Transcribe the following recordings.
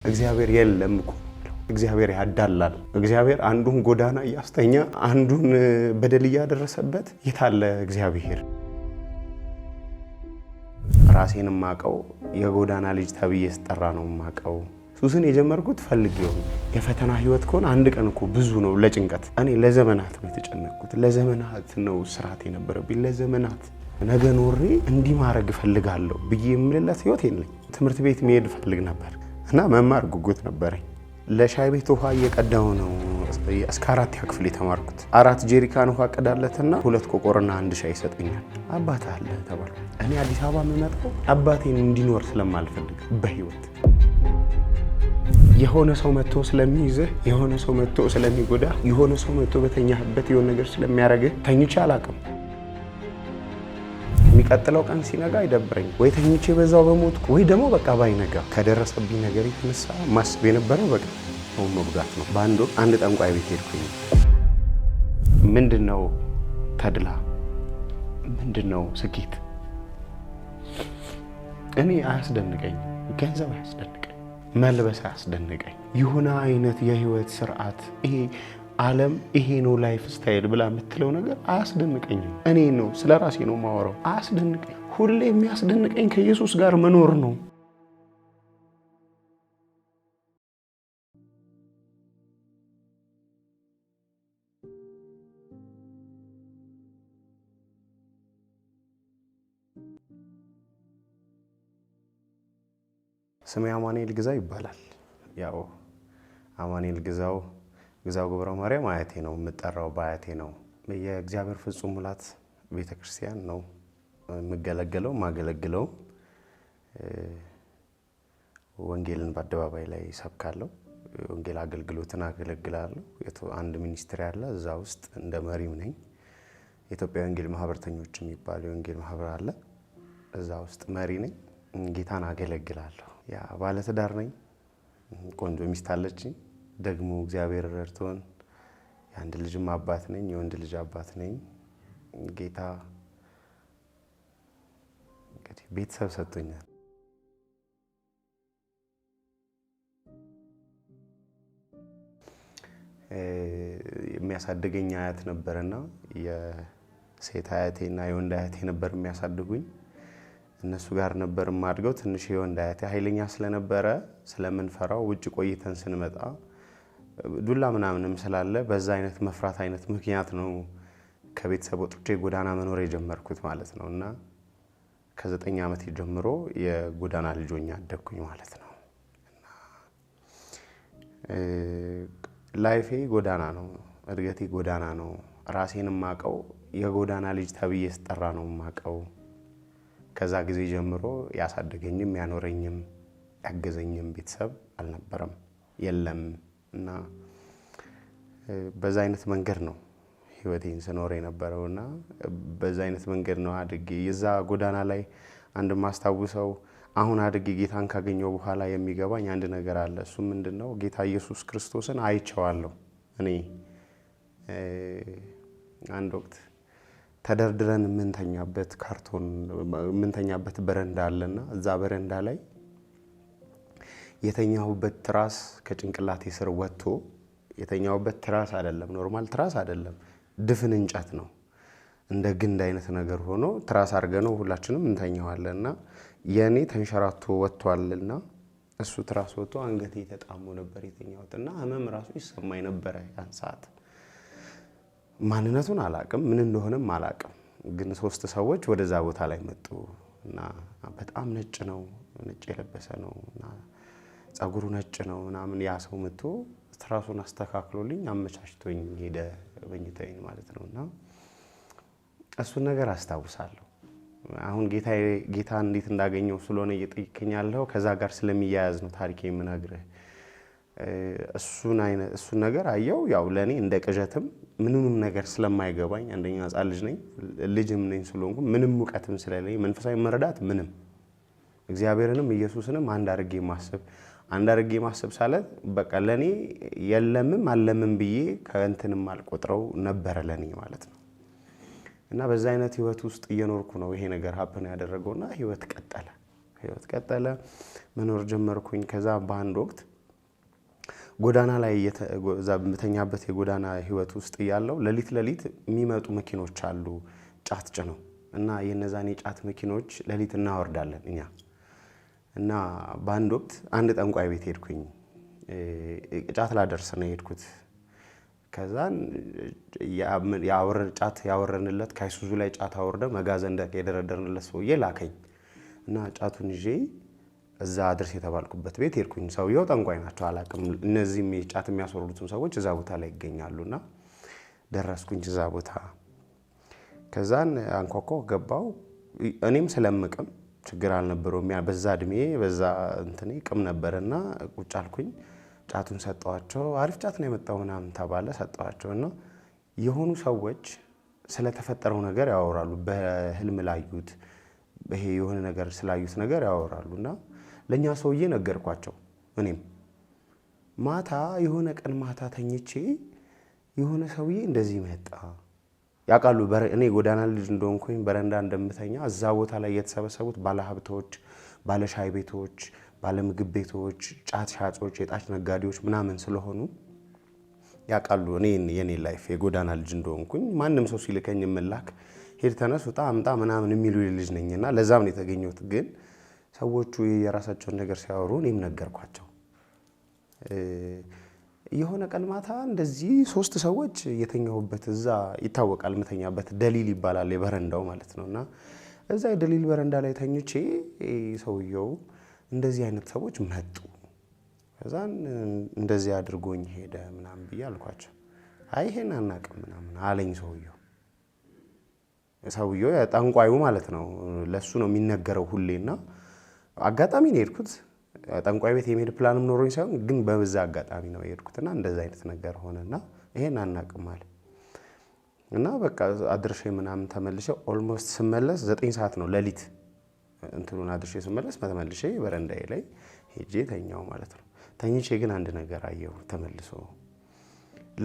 እግዚአብሔር የለም እኮ እግዚአብሔር ያዳላል። እግዚአብሔር አንዱን ጎዳና ያስተኛ አንዱን በደል ያደረሰበት የታለ እግዚአብሔር? ራሴን ማቀው የጎዳና ልጅ ተብዬ ስጠራ ነው ማቀው። ሱስን የጀመርኩት ፈልጌው የፈተና ህይወት ኮን አንድ ቀን እኮ ብዙ ነው ለጭንቀት። እኔ ለዘመናት ነው የተጨነቅኩት። ለዘመናት ነው ስርዓት የነበረብኝ። ለዘመናት ነገ ኖሬ እንዲህ ማድረግ ፈልጋለሁ ብዬ የምልለት ህይወት የለኝ። ትምህርት ቤት መሄድ ፈልግ ነበር እና መማር ጉጉት ነበረኝ። ለሻይ ቤት ውሃ እየቀዳው ነው እስከ 4 ክፍል የተማርኩት። 4 ጄሪካን ውሃ ቀዳለትና 2 ቆቆርና 1 ሻይ ይሰጠኛል። አባት አለ ተባልኩ። እኔ አዲስ አበባ የምመጣው አባቴን እንዲኖር ስለማልፈልግ በህይወት የሆነ ሰው መጥቶ ስለሚይዝህ፣ የሆነ ሰው መጥቶ ስለሚጎዳ፣ የሆነ ሰው መጥቶ በተኛህበት የሆነ ነገር ስለሚያረግህ ተኝቼ አላቅም። የሚቀጥለው ቀን ሲነጋ አይደብረኝ ወይ ተኝቼ በዛው በሞት ወይ ደግሞ በቃ ባይነጋ ከደረሰብኝ ነገር የተነሳ ማስብ የነበረው በቃ ሰው መጉዳት ነው። በአንድ ወቅት አንድ ጠንቋይ ቤት ሄድኩኝ። ምንድነው ተድላ? ምንድነው ስኬት? እኔ አያስደንቀኝ፣ ገንዘብ አያስደንቀኝ፣ መልበስ አያስደንቀኝ። የሆነ አይነት የህይወት ስርዓት ይሄ ዓለም ይሄ ነው ላይፍ ስታይል ብላ የምትለው ነገር አያስደንቀኝም። እኔ ነው ስለ ራሴ ነው ማወራው። አያስደንቀኝ። ሁሌ የሚያስደንቀኝ ከኢየሱስ ጋር መኖር ነው። ስሜ አማኑኤል ግዛው ይባላል። ያው አማኑኤል ግዛው ገብረ ማርያም አያቴ ነው የምጠራው፣ በአያቴ ነው። የእግዚአብሔር ፍጹም ሙላት ቤተክርስቲያን ነው ማገለግለው። ወንጌልን በአደባባይ ላይ ሰብካለሁ። ወንጌል አገልግሎትን አገለግላለሁ። አንድ ሚኒስትሪ አለ፣ እዛ ውስጥ እንደ መሪም ነኝ። የኢትዮጵያ ወንጌል ማህበርተኞች የሚባል የወንጌል ማህበር አለ፣ እዛ ውስጥ መሪ ነኝ። ጌታን አገለግላለሁ። ያ ባለትዳር ነኝ። ቆንጆ ሚስት አለችኝ። ደግሞ እግዚአብሔር ረድቶን የአንድ ልጅም አባት ነኝ፣ የወንድ ልጅ አባት ነኝ። ጌታ እንግዲህ ቤተሰብ ሰጥቶኛል። የሚያሳድገኝ አያት ነበርና የሴት አያቴና የወንድ አያቴ ነበር የሚያሳድጉኝ። እነሱ ጋር ነበር ማድገው። ትንሽ የወንድ አያቴ ኃይለኛ ስለነበረ ስለምንፈራው ውጭ ቆይተን ስንመጣ ዱላ ምናምንም ስላለ በዛ አይነት መፍራት አይነት ምክንያት ነው ከቤተሰብ ወጥቼ ጎዳና መኖር የጀመርኩት ማለት ነው። እና ከ9 ዓመት ጀምሮ የጎዳና ልጆኛ አደግኩኝ ማለት ነው። እና ላይፌ ጎዳና ነው፣ እድገቴ ጎዳና ነው። ራሴን ማቀው የጎዳና ልጅ ተብዬ ስጠራ ነው ማቀው። ከዛ ጊዜ ጀምሮ ያሳደገኝም ያኖረኝም ያገዘኝም ቤተሰብ አልነበረም የለም። እና በዛ አይነት መንገድ ነው ህይወቴን ስኖር የነበረውና በዛ አይነት መንገድ ነው አድጌ የዛ ጎዳና ላይ አንድ ማስታውሰው አሁን አድጌ ጌታን ካገኘው በኋላ የሚገባኝ አንድ ነገር አለ። እሱ ምንድነው? ጌታ ኢየሱስ ክርስቶስን አይቼዋለሁ። እኔ አንድ ወቅት ተደርድረን ምንተኛበት ካርቶን ምንተኛበት በረንዳ አለና እዛ በረንዳ ላይ የተኛሁበት ትራስ ከጭንቅላቴ ስር ወጥቶ የተኛሁበት ትራስ አይደለም፣ ኖርማል ትራስ አይደለም፣ ድፍን እንጨት ነው። እንደ ግንድ አይነት ነገር ሆኖ ትራስ አርገነው ሁላችንም እንተኛዋለንና የኔ ተንሸራቶ ወጥቷልና እሱ ትራስ ወጥቶ አንገቴ ተጣሞ ነበር የተኛሁትና ህመም ራሱ ይሰማኝ ነበር ያን ሰዓት። ማንነቱን አላቅም፣ ምን እንደሆነም አላቅም። ግን 3 ሰዎች ወደዛ ቦታ ላይ መጡ እና በጣም ነጭ ነው፣ ነጭ የለበሰ ነው እና ጸጉሩ ነጭ ነው ምናምን። ያ ሰው መጥቶ ትራሱን አስተካክሎልኝ አመቻችቶኝ ሄደ በእኝታዬን ማለት ነውና እሱን ነገር አስታውሳለሁ። አሁን ጌታ እንዴት እንዳገኘው ስለሆነ እየጠየቀኛለሁ ከዛ ጋር ስለሚያያዝ ነው ታሪኬ የምነግርህ። እሱን ነገር አየው። ያው ለኔ እንደ ቅዠትም ምንም ነገር ስለማይገባኝ አንደኛ ህፃን ልጅ ነኝ፣ ልጅም ነኝ ስለሆንኩ ምንም ሙቀትም ስለሌለኝ መንፈሳዊ መረዳት ምንም እግዚአብሔርንም ኢየሱስንም አንድ አድርጌ ማሰብ ሳለ በቃ ለኔ የለምም አለምም ብዬ ከእንትንም አልቆጥረው ነበር ለኔ ማለት ነው። እና በዛ አይነት ህይወት ውስጥ እየኖርኩ ነው ይሄ ነገር ሀፕን ያደረገውና ህይወት ቀጠለ መኖር ጀመርኩኝ። ከዛ በአንድ ወቅት ጎዳና ላይ በተኛበት የጎዳና ህይወት ውስጥ ያለው ለሊት የሚመጡ መኪኖች አሉ ጫት ጭነው እና የነዛን የጫት መኪኖች ለሊት እናወርዳለን እኛ እና በአንድ ወቅት አንድ ጠንቋይ ቤት ሄድኩኝ ጫት ላደርስ ነው ሄድኩት ከዛን ጫት ያወረንለት ካይሱዙ ላይ ጫት አወርደ መጋዘን እንደደረደርንለት ሰውዬ ላከኝ እና ጫቱን ይዤ እዛ አድርስ የተባልኩበት ቤት ሄድኩኝ ሰውየው ጠንቋይ ናቸው አላቅም እነዚህም ጫት የሚያስወርዱትም ሰዎች እዛ ቦታ ላይ ይገኛሉና ደረስኩኝ እዛ ቦታ ከዛን አንኳኳ ገባው እኔም ስለምቅም ችግር አልነበረውም በዛ እድሜ በዛ እንትኔ ቅም ነበርና ቁጭ አልኩኝ ጫቱን ሰጣቸው አሪፍ ጫት ነው የመጣው ምናምን ተባለ ሰጣቸውና የሆኑ ሰዎች ስለተፈጠረው ነገር ያወራሉ በህልም ላዩት ይሄ የሆነ ነገር ስላዩት ነገር ያወራሉና ለኛ ሰውዬ ነገርኳቸው እኔም ማታ የሆነ ቀን ማታ ተኝቼ የሆነ ሰውዬ እንደዚህ መጣ ያቃሉ እኔ ጎዳና ልጅ እንደሆንኩኝ በረንዳ እንደምተኛ እዛ ቦታ ላይ የተሰበሰቡት ባለሀብቶች ባለሻይ ቤቶች ባለምግብ ቤቶች ጫት ሻጮች የጣች ነጋዴዎች ምናምን ስለሆኑ ያቃሉ እኔ የኔ ላይፍ የጎዳና ልጅ እንደሆንኩኝ ማንንም ሰው ሲልከኝ መላክ ሄድ ተነስ ውጣ አምጣ ምናምን የሚሉ ልጅ ነኝና ለዛም ነው የተገኘሁት ግን ሰዎቹ የራሳቸውን ነገር ሲያወሩ እኔም ነገርኳቸው የሆነ ቀን ማታ እንደዚህ 3 ሰዎች የተኛሁበት እዛ ይታወቃል መተኛበት ደሊል ይባላል የበረንዳው ማለት ነውና እዛ የደሊል በረንዳ ላይ ተኝቼ ሰውየው እንደዚህ አይነት ሰዎች መጡ ከዛን እንደዚህ አድርጎኝ ሄደ ምናምን ብያልኳቸው አይ ይሄን አናቀም ምናምን አለኝ ሰውየው ጠንቋዩ ማለት ነው ለሱ ነው የሚነገረው ሁሌና አጋጣሚ ነው የሄድኩት ጠንቋይ ቤት የመሄድ ፕላንም ኖሮኝ ሳይሆን ግን በዛ አጋጣሚ ነው የሄድኩትና እንደዛ አይነት ነገር ሆነና ይሄን አናቀም አለ እና በቃ አድርሼ ምናምን ተመልሼ ኦልሞስት ስመለስ 9 ሰዓት ነው ለሊት እንትኑን አድርሼ ስመለስ ተመልሼ በረንዳዬ ላይ ሄጄ ተኛው ማለት ነው ተኝቼ ግን አንድ ነገር አየሁ ተመልሶ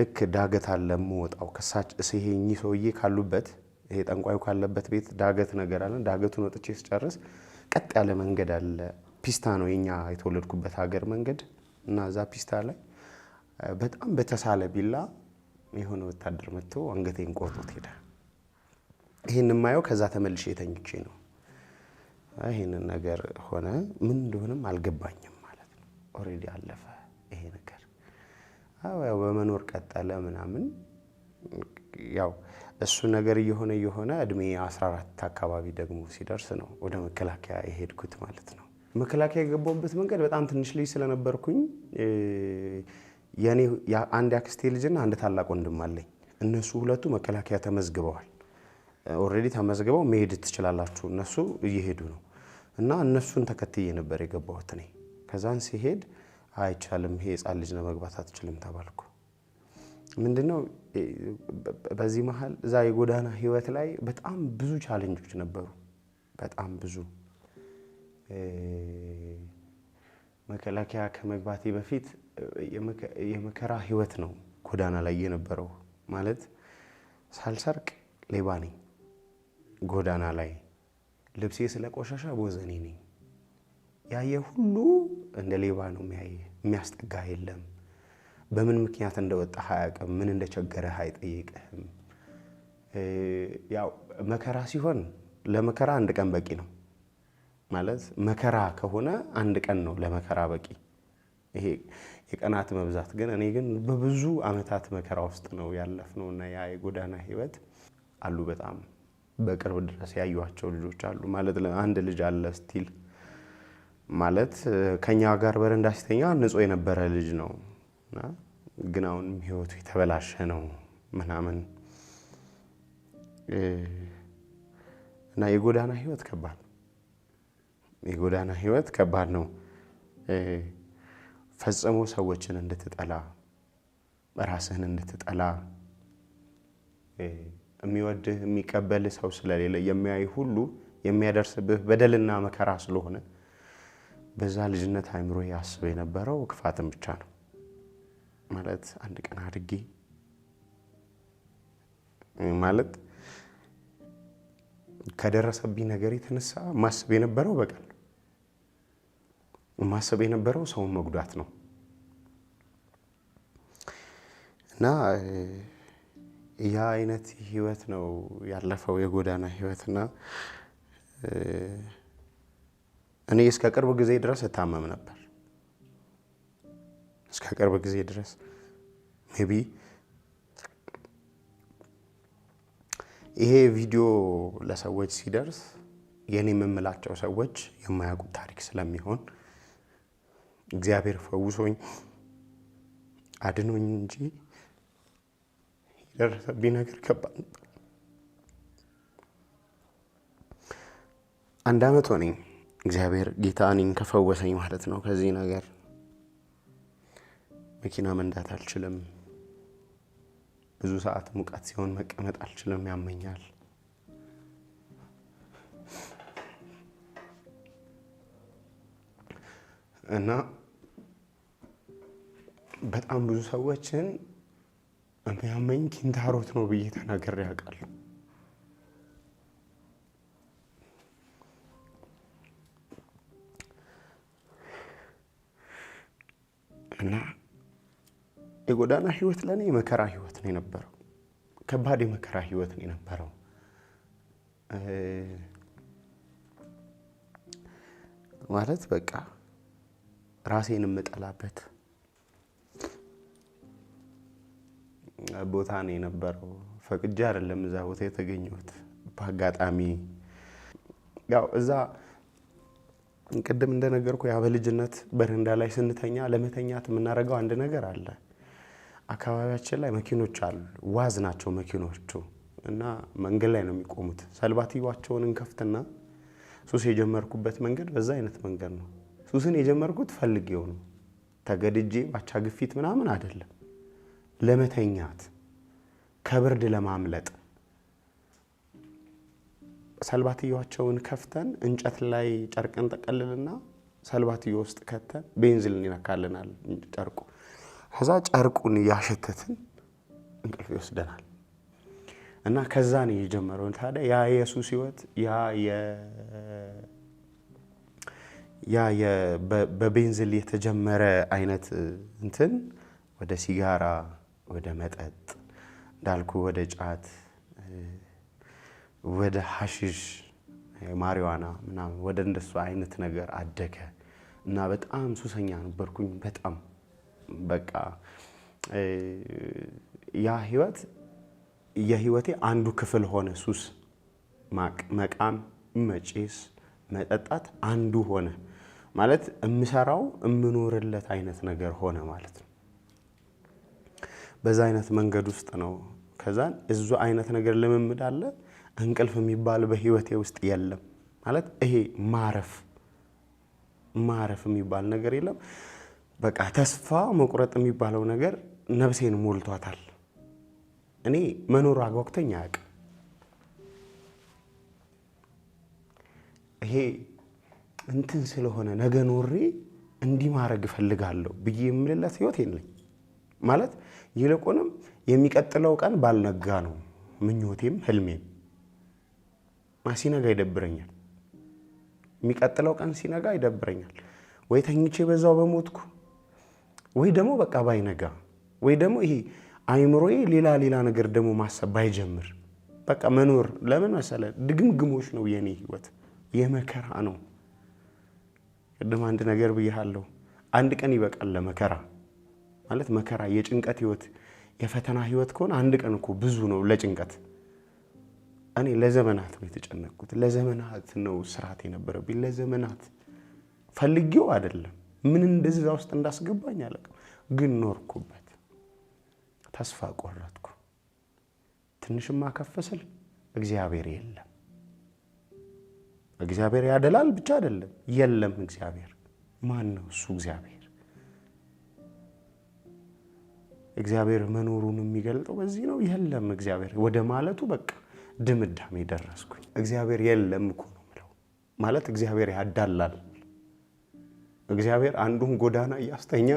ልክ ዳገት አለ የምወጣው ከሳች እሰሄኝ ሰውዬ ካሉበት ይሄ ጠንቋዩ ካለበት ቤት ዳገት ነገር አለ ዳገቱን ወጥቼ ስጨርስ ቀጥ ያለ መንገድ አለ ፒስታ ነው የኛ የተወለድኩበት ሀገር መንገድ እና እዛ ፒስታ ላይ በጣም በተሳለ ቢላ የሆነ ወታደር መጥቶ አንገቴን ቆርጦት ሄደ ይሄን ማየው ከዛ ተመልሼ ተኝቼ ነው ይሄን ነገር ሆነ ምን እንደሆነም አልገባኝም ማለት ነው ኦሬዲ አለፈ ይሄ ነገር ያው በመኖር ቀጠለ ምናምን ያው እሱ ነገር የሆነ እድሜ 14 አካባቢ ደግሞ ሲደርስ ነው ወደ መከላከያ የሄድኩት ማለት ነው መከላከያ የገባሁበት መንገድ በጣም ትንሽ ልጅ ስለነበርኩኝ ያኔ አንድ ያክስቴ ልጅና አንድ ታላቅ ወንድም አለኝ እነሱ ሁለቱ መከላከያ ተመዝግበዋል ኦሬዲ ተመዝግበው መሄድ ትችላላችሁ እነሱ እየሄዱ ነው እና እነሱን ተከትዬ ነበር የገባሁት እኔ ከዛን ሲሄድ አይቻልም ይሄ ጻል ልጅ ነው መግባት አትችልም ተባልኩ ምንድነው በዚህ መሃል እዛ የጎዳና ህይወት ላይ በጣም ብዙ ቻሌንጆች ነበሩ በጣም ብዙ መከላከያ ከመግባቴ በፊት የመከራ ህይወት ነው ጎዳና ላይ የነበረው ማለት ሳልሰርቅ ሌባ ነኝ ጎዳና ላይ ልብሴ ስለቆሻሻ ቦዘኔ ነኝ ያየ ሁሉ እንደ ሌባ ነው የሚያስጠጋ የለም በምን ምክንያት እንደወጣ አያውቅም ምን እንደቸገረህ አይጠይቅህም ያው መከራ ሲሆን ለመከራ አንድ ቀን በቂ ነው ማለት መከራ ከሆነ አንድ ቀን ነው ለመከራ በቂ ይሄ የቀናት መብዛት ግን እኔ ግን በብዙ አመታት መከራ ውስጥ ነው ያለፍነውና ያ የጎዳና ህይወት አሉ በጣም በቅርብ ድረስ ያዩዋቸው ልጆች አሉ ማለት አንድ ልጅ አለ ስቲል ማለት ከኛ ጋር በረንዳ ሲተኛ ንጹህ የነበረ ልጅ ነውና ግን አሁን ህይወቱ የተበላሸ ነው ምናምን እና የጎዳና ህይወት ከባድ ነው ፈጽሞ ሰዎችን እንድትጠላ ራስህን እንድትጠላ የሚወድህ የሚቀበል ሰው ስለሌለ የሚያይ ሁሉ የሚያደርስብህ በደልና መከራ ስለሆነ በዛ ልጅነት አይምሮ ያስበ የነበረው ክፋትን ብቻ ነው ማለት አንድ ቀን አድርጌ ማለት ከደረሰብኝ ነገር የተነሳ ማስብ የነበረው በቀል ማስብ የነበረው ሰው መጉዳት ነው እና ያ አይነት ህይወት ነው ያለፈው የጎዳና ህይወትና እኔ እስከ ቅርብ ጊዜ ድረስ እታመም ነበር። እስከ ቅርብ ጊዜ ድረስ ሜቢ ይሄ ቪዲዮ ለሰዎች ሲደርስ የኔ የምምላቸው ሰዎች የማያውቁት ታሪክ ስለሚሆን እግዚአብሔር ፈውሶኝ አድኖኝ እንጂ የደረሰብኝ ነገር ከባድ ነበር። 1 ዓመት ሆነኝ እግዚአብሔር ጌታ እኔን ከፈወሰኝ ማለት ነው። ከዚህ ነገር መኪና መንዳት አልችልም። ብዙ ሰዓት ሙቀት ሲሆን መቀመጥ አልችልም፣ ያመኛል። እና በጣም ብዙ ሰዎችን የሚያመኝ ኪንታሮት ነው ብዬ ተናግሬ ያውቃለሁ። እና የጎዳና ህይወት ለኔ የመከራ ህይወት ነው የነበረው። ከባድ የመከራ ህይወት ነው የነበረው። ማለት በቃ ራሴን የምጠላበት ቦታ ነው የነበረው። ፈቅጄ አይደለም እዛ ቦታ የተገኘሁት፣ በአጋጣሚ ያው እዛ ቅድም እንደነገርኩ ያ በልጅነት በረንዳ ላይ ስንተኛ ለመተኛት የምናደርገው አንድ ነገር አለ። አካባቢያችን ላይ መኪኖች አሉ፣ ዋዝ ናቸው መኪኖቹ እና መንገድ ላይ ነው የሚቆሙት። ሰልባቲዋቸውን እንከፍትና ሱስ የጀመርኩበት መንገድ በዛ አይነት መንገድ ነው። ሱስን የጀመርኩት ፈልጌው ነው፣ ተገድጄ ባቻ ግፊት ምናምን አይደለም። ለመተኛት ከብርድ ለማምለጥ ሰልባቲዋቸውን ከፍተን እንጨት ላይ ጨርቅን ተቀልልና ሰልባቲው ውስጥ ከተን ቤንዚን እንነካልናል ጨርቁ። ከዛ ጨርቁን ያሸተትን እንቅልፍ ይወስደናል። እና ከዛ ነው የጀመረው። ታዲያ ያ ኢየሱስ ህይወት ያ በቤንዚን የተጀመረ አይነት እንትን ወደ ሲጋራ፣ ወደ መጠጥ እንዳልኩ፣ ወደ ጫት፣ ወደ ሐሺሽ፣ ማሪዋና ምናምን ወደ እንደሱ አይነት ነገር አደገ እና በጣም ሱሰኛ ነበርኩኝ። በጣም በቃ ያ ህይወት የህይወቴ አንዱ ክፍል ሆነ። ሱስ፣ መቃም፣ መጪስ፣ መጠጣት አንዱ ሆነ ማለት እምሰራው እምኖርለት አይነት ነገር ሆነ ማለት ነው። በዛ አይነት መንገድ ውስጥ ነው። ከዛን እዙ አይነት ነገር ልምምድ አለ። እንቅልፍ የሚባል በህይወቴ ውስጥ የለም ማለት ይሄ ማረፍ የሚባል ነገር የለም። በቃ ተስፋ መቁረጥ የሚባለው ነገር ነፍሴን ሞልቷታል። እኔ መኖር አጓግቶኝ አያውቅም። ይሄ እንትን ስለሆነ ነገ ኖሬ እንዲህ ማድረግ እፈልጋለሁ ብዬ የምልለት ህይወት የለኝ ማለት። ይልቁንም የሚቀጥለው ቀን ባልነጋ ነው ምኞቴም ህልሜም። ሲነጋ ይደብረኛል። የሚቀጥለው ቀን ሲነጋ ይደብረኛል። ወይ ተኝቼ በዛው በሞትኩ፣ ወይ ደግሞ በቃ ባይነጋ፣ ወይ ደግሞ ይሄ አይምሮዬ ሌላ ነገር ደግሞ ማሰብ ባይጀምር። በቃ መኖር ለምን መሰለ ድግምግሞሽ ነው የኔ ህይወት፣ የመከራ ነው። ቅድም አንድ ነገር ብያለሁ። አንድ ቀን ይበቃል ለመከራ ማለት መከራ የጭንቀት ህይወት የፈተና ህይወት ከሆነ አንድ ቀን እኮ ብዙ ነው ለጭንቀት። እኔ ለዘመናት ነው የተጨነቅኩት። ለዘመናት ነው ስርዓት የነበረብኝ። ለዘመናት ፈልጌው አይደለም ምን እንደዛ ውስጥ እንዳስገባኝ አላውቅም፣ ግን ኖርኩበት። ተስፋ ቆረጥኩ። ትንሽማ ከፈስል እግዚአብሔር የለም። እግዚአብሔር ያደላል ብቻ አይደለም የለም። እግዚአብሔር ማን ነው? እሱ እግዚአብሔር መኖሩን የሚገልጠው በዚህ ነው። የለም እግዚአብሔር ወደ ማለቱ በቃ ድምዳሜ ደረስኩኝ። እግዚአብሔር የለም እኮ ነው የምለው። ማለት እግዚአብሔር ያዳላል። እግዚአብሔር አንዱን ጎዳና እያስተኛ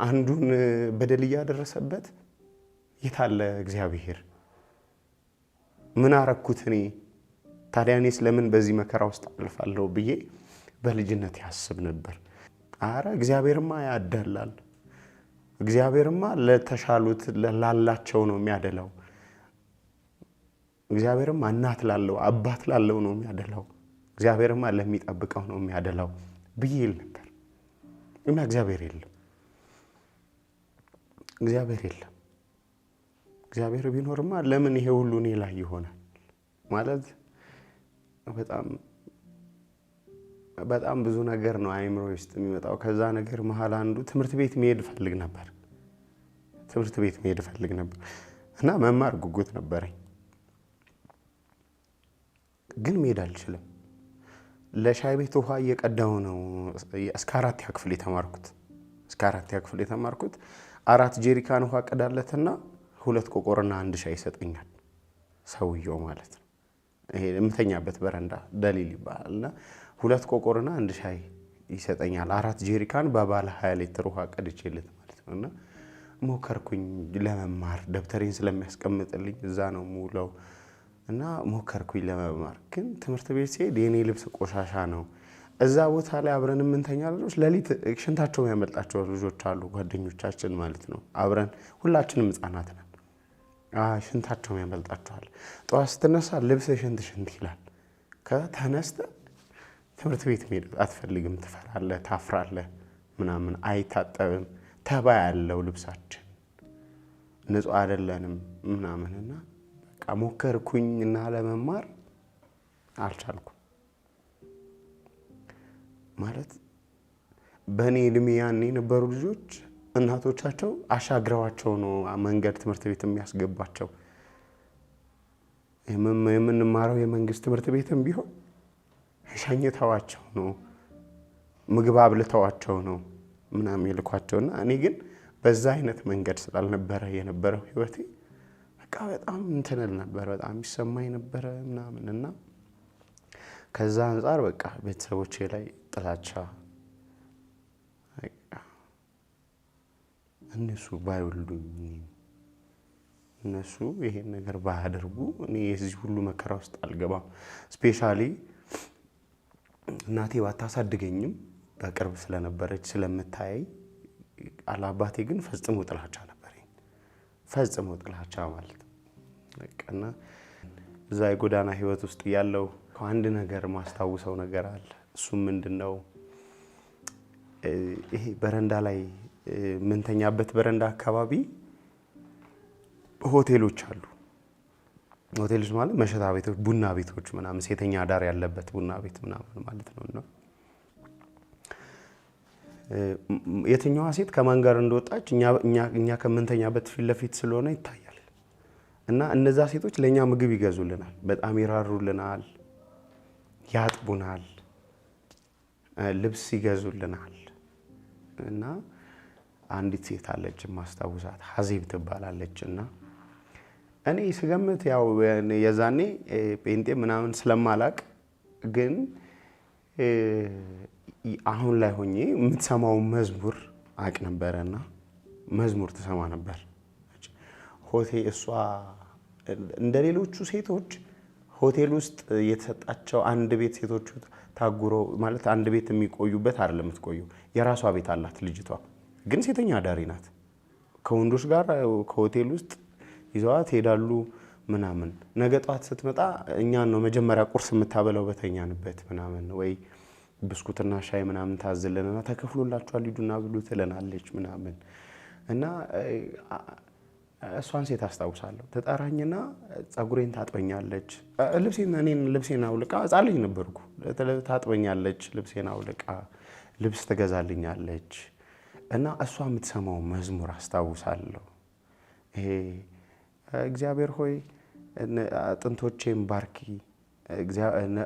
አንዱን በደል እያደረሰበት የታለ እግዚአብሔር? ምን አረኩት እኔ? ታዲያ እኔስ ለምን በዚህ መከራ ውስጥ አልፋለሁ ብዬ በልጅነት ያስብ ነበር። አረ እግዚአብሔርማ ያዳላል። እግዚአብሔርማ ለተሻሉት ላላቸው ነው የሚያደላው። እግዚአብሔርማ እናት ላለው አባት ላለው ነው የሚያደላው። እግዚአብሔርማ ለሚጠብቀው ነው የሚያደላው ብዬ ይል ነበር። እና እግዚአብሔር የለም። እግዚአብሔር ቢኖርማ ለምን ይሄ ሁሉ እኔ ላይ ይሆናል? ማለት በጣም ብዙ ነገር ነው አይምሮ ውስጥ የሚመጣው። ከዛ ነገር መሃል አንዱ ትምህርት ቤት መሄድ ፈልግ ነበር እና መማር ጉጉት ነበረኝ፣ ግን መሄድ አልችልም። ለሻይ ቤት ውሃ እየቀዳሁ ነው እስከ 4ኛ ክፍል የተማርኩት። 4 ጄሪካን ውሃ ቀዳለትና 2 ቆቆርና 1 ሻይ ይሰጠኛል ሰውየው ማለት ነው። ይሄ የምተኛበት በረንዳ ደሊል ይባላልና 2 ቆቆርና 1 ሻይ ይሰጠኛል። 4 ጄሪካን በባለ 20 ሊትር ውሃ ቀድቼለት ማለት ነውና ሞከርኩኝ ለመማር። ደብተሬን ስለሚያስቀምጥልኝ እዛ ነው ሙለው እና ሞከርኩኝ ለመማር። ግን ትምህርት ቤት ሲሄድ የኔ ልብስ ቆሻሻ ነው። እዛ ቦታ ላይ አብረን የምንተኛ ልጆች ለሊት ሽንታቸው የሚያመልጣቸው ልጆች አሉ፣ ጓደኞቻችን ማለት ነው። አብረን ሁላችንም ህፃናት ነን። ሽንታቸው ያመልጣቸዋል። ጠዋት ስትነሳ ልብስ ሽንት ይላል። ከተነስተ ትምህርት ቤት መሄድ አትፈልግም፣ ትፈራለህ፣ ታፍራለህ ምናምን። አይታጠብም፣ ተባይ ያለው ልብሳችን ንጹህ አይደለንም ምናምንና በቃ ሞከርኩኝና ለመማር አልቻልኩም። ማለት በእኔ እድሜ ያኔ የነበሩ ልጆች እናቶቻቸው አሻግረዋቸው ነው መንገድ ትምህርት ቤት የሚያስገባቸው። የምንማረው የመንግስት ትምህርት ቤትም ቢሆን ሸኝተዋቸው ነው፣ ምግብ አብልተዋቸው ነው ምናምን ይልኳቸውና እኔ ግን በዛ አይነት መንገድ ስላልነበረ የነበረው ህይወቴ በቃ በጣም እንትንል ነበር፣ በጣም ይሰማኝ ነበር ምናምንና ከዛ አንፃር በቃ ቤተሰቦቼ ላይ ጥላቻ፣ እነሱ ባይወልዱኝ፣ እነሱ ይሄን ነገር ባያደርጉ እኔ የዚህ ሁሉ መከራ ውስጥ አልገባም። ስፔሻሊ እናቴ ባታሳድገኝም በቅርብ ስለነበረች ስለምታየኝ፣ አላባቴ ግን ፈጽሞ ጥላቻ ነበረኝ። ፈጽሞ ጥላቻ ማለት በቃና እዛ የጎዳና ህይወት ውስጥ ያለው አንድ ነገር ማስታውሰው ነገር አለ። እሱም ምንድነው? ይሄ በረንዳ ላይ ምንተኛበት በረንዳ አካባቢ ሆቴሎች አሉ። ሆቴሎች ማለት መሸታ ቤቶች፣ ቡና ቤቶች ምናምን፣ ሴተኛ ዳር ያለበት ቡና ቤት ምናምን ማለት ነውና የትኛዋ ሴት ከማን ጋር እንደወጣች እኛ ከምንተኛበት ፊት ለፊት ስለሆነ ይታያል። እና እነዛ ሴቶች ለኛ ምግብ ይገዙልናል፣ በጣም ይራሩልናል፣ ያጥቡናል፣ ልብስ ይገዙልናል። እና አንዲት ሴት አለች ማስታውሳት፣ ሐዜብ ትባላለችና እኔ ስገምት ያው የዛኔ ጴንጤ ምናምን ስለማላቅ ግን አሁን ላይ ሆኜ የምትሰማው መዝሙር አቅ ነበርና መዝሙር ትሰማ ነበር። እሷ እንደሌሎቹ ሴቶች ሆቴል ውስጥ የተሰጣቸው አንድ ቤት ሴቶቹ ታጉሮ ማለት አንድ ቤት የሚቆዩበት አይደለም የምትቆየው፣ የራሷ ቤት አላት ልጅቷ። ግን ሴተኛ አዳሪ ናት። ከወንዶች ጋር ከሆቴል ውስጥ ይዘዋት ሄዳሉ ምናምን። ነገ ጧት ስትመጣ እኛን ነው መጀመሪያ ቁርስ የምታበላው በተኛንበት ምናምን፣ ወይ ብስኩትና ሻይ ምናምን ታዝልንና ተከፍሎላችኋል ሂዱና ብሉ ትለናለች ምናምን። እና እሷን ሴት አስታውሳለሁ። ተጣራኝና ጸጉሬን ታጥበኛለች፣ ልብሴን አውልቃ፣ ሕፃን ልጅ ነበርኩ። ታጥበኛለች፣ ልብሴን አውልቃ ልብስ ትገዛልኛለች። እና እሷ የምትሰማው መዝሙር አስታውሳለሁ። ይሄ እግዚአብሔር ሆይ አጥንቶቼን ባርኪ፣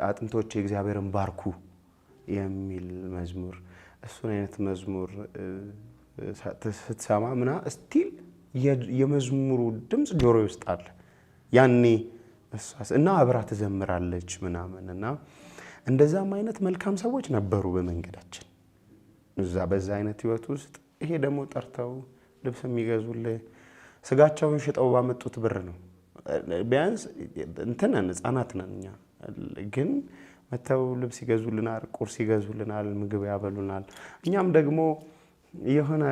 አጥንቶቼ እግዚአብሔርን ባርኩ የሚል መዝሙር። እሱን አይነት መዝሙር ስትሰማ ምና ስቲል የመዝሙሩ ድምጽ ጆሮ ውስጥ አለ። ያኔ እና አብራ ትዘምራለች ምናምን። እና እንደዛም አይነት መልካም ሰዎች ነበሩ በመንገዳችን በዛ አይነት ህይወት ውስጥ። ይሄ ደግሞ ጠርተው ልብስ የሚገዙልህ ስጋቸውን ሽጠው ባመጡት ብር ነው። ቢያንስ እንትነን ህፃናት ነን እኛ፣ ግን መተው ልብስ ይገዙልናል፣ ቁርስ ይገዙልናል፣ ምግብ ያበሉናል። እኛም ደግሞ የሆነ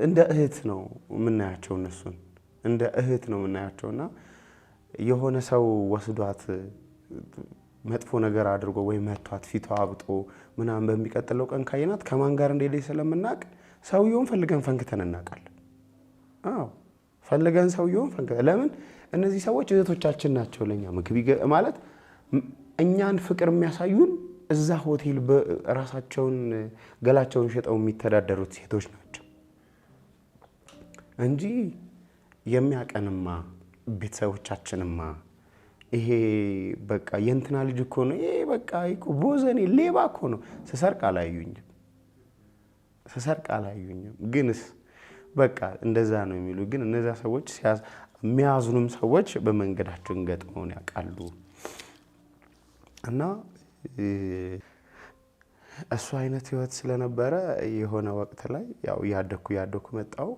እንደ እህት ነው የምናያቸው እነሱን እንደ እህት ነው የምናያቸውና የሆነ ሰው ወስዷት መጥፎ ነገር አድርጎ ወይ መቷት ፊቷ አብጦ ምናምን በሚቀጥለው ቀን ካይናት ከማን ጋር እንደሄደች ስለምናቅ ሰውየውን ፈልገን ፈንክተን እናውቃለን። አዎ ፈልገን ሰውየውን ፈንክተን ለምን እነዚህ ሰዎች እህቶቻችን ናቸው ለኛ ምግብ ማለት እኛን ፍቅር የሚያሳዩን እዛ ሆቴል በራሳቸውን ገላቸውን ሸጠው የሚተዳደሩት ሴቶች ናቸው እንጂ የሚያቀንማ ቤተሰቦቻችንማ ይሄ በቃ የእንትና ልጅ እኮ ነው ይሄ በቃ እኮ ቦዘኔ ሌባ እኮ ነው ስሰርቅ አላዩኝም ግንስ በቃ እንደዛ ነው የሚሉ ግን እነዛ ሰዎች የሚያዝኑም ሰዎች በመንገዳችን ገጥመውን ያውቃሉ እና እሱ አይነት ህይወት ስለነበረ የሆነ ወቅት ላይ ያው ያደኩ መጣው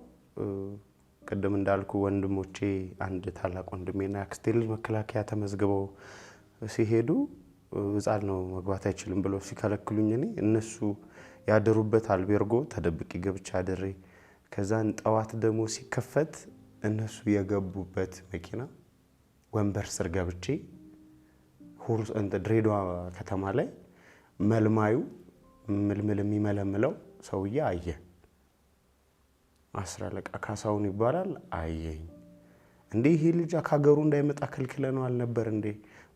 ቀደም እንዳልኩ ወንድሞቼ አንድ ታላቅ ወንድሜና አክስቴ ልጅ መከላከያ ተመዝግበው ሲሄዱ ህፃን ነው መግባት አይችልም ብለው ሲከለክሉኝ እነሱ ያደሩበት አልቤርጎ ተደብቄ ገብቻ አድሬ ከዛን ጠዋት ደግሞ ሲከፈት እነሱ የገቡበት መኪና ወንበር ስር ገብቼ ሁሩስ እንደ ድሬዳዋ ከተማ ላይ መልማዩ ምልምል የሚመለምለው ሰውዬ አየ አስራለቃ ካሳውን ይባላል አየኝ እንዴ ይሄ ልጅ አካገሩ እንዳይመጣ ከልክለነው አልነበር እንዴ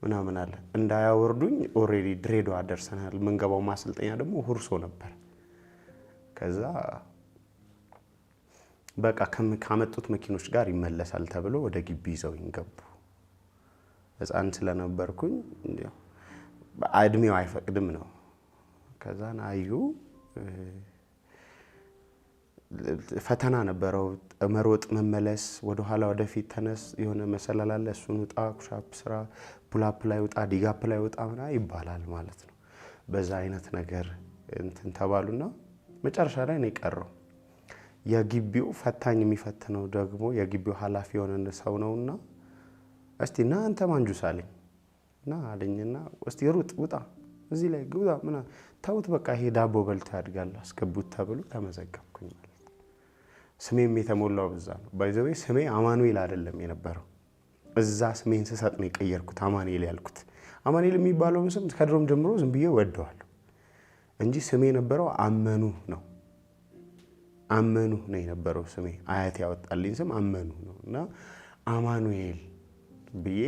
ምናምን አለ እንዳያወርዱኝ ኦሬዲ ድሬዳዋ ደርሰናል መንገባው ማሰልጠኛ ደግሞ ሁርሶ ነበር ከዛ በቃ ከመጡት መኪኖች ጋር ይመለሳል ተብሎ ወደ ግቢ ይዘውኝ ገቡ ህፃን ስለነበርኩኝ እድሜው አይፈቅድም ነው ከዛን አዩ ፈተና ነበረው መሮጥ መመለስ ወደ ኋላ ወደ ፊት ተነስ የሆነ መሰላል አለ እሱን ውጣ ኩሻፕ ስራ ፑልአፕ ላይ ውጣ ዲጋፕ ላይ ውጣ ምናምን ይባላል ማለት ነው በዛ አይነት ነገር እንትን ተባሉና መጨረሻ ላይ ነው የቀረው የግቢው ፈታኝ የሚፈትነው ደግሞ የግቢው ኃላፊ የሆነ ሰው ነውና እስቲ ና አንተ ማንጁስ አለኝ ና አለኝና እስቲ ሩጥ ውጣ እዚህ ላይ ግባ ምና ታውት በቃ ይሄ ዳቦ በልታ ያድጋል አስገቡት ተብሎ ተመዘገብኩኝ ማለት ስሜም የተሞላው በዛ ነው ባይዘዌ ስሜ አማኑኤል አይደለም የነበረው እዛ ስሜን ስሰጥ ነው የቀየርኩት አማኑኤል ያልኩት አማኑኤል የሚባለው ስም ከድሮም ጀምሮ ዝም ብዬ ወደዋለሁ እንጂ ስሜ የነበረው አመኑ ነው የነበረው ስሜ አያት ያወጣልኝ ስም አመኑ ነውና አማኑኤል ብዬ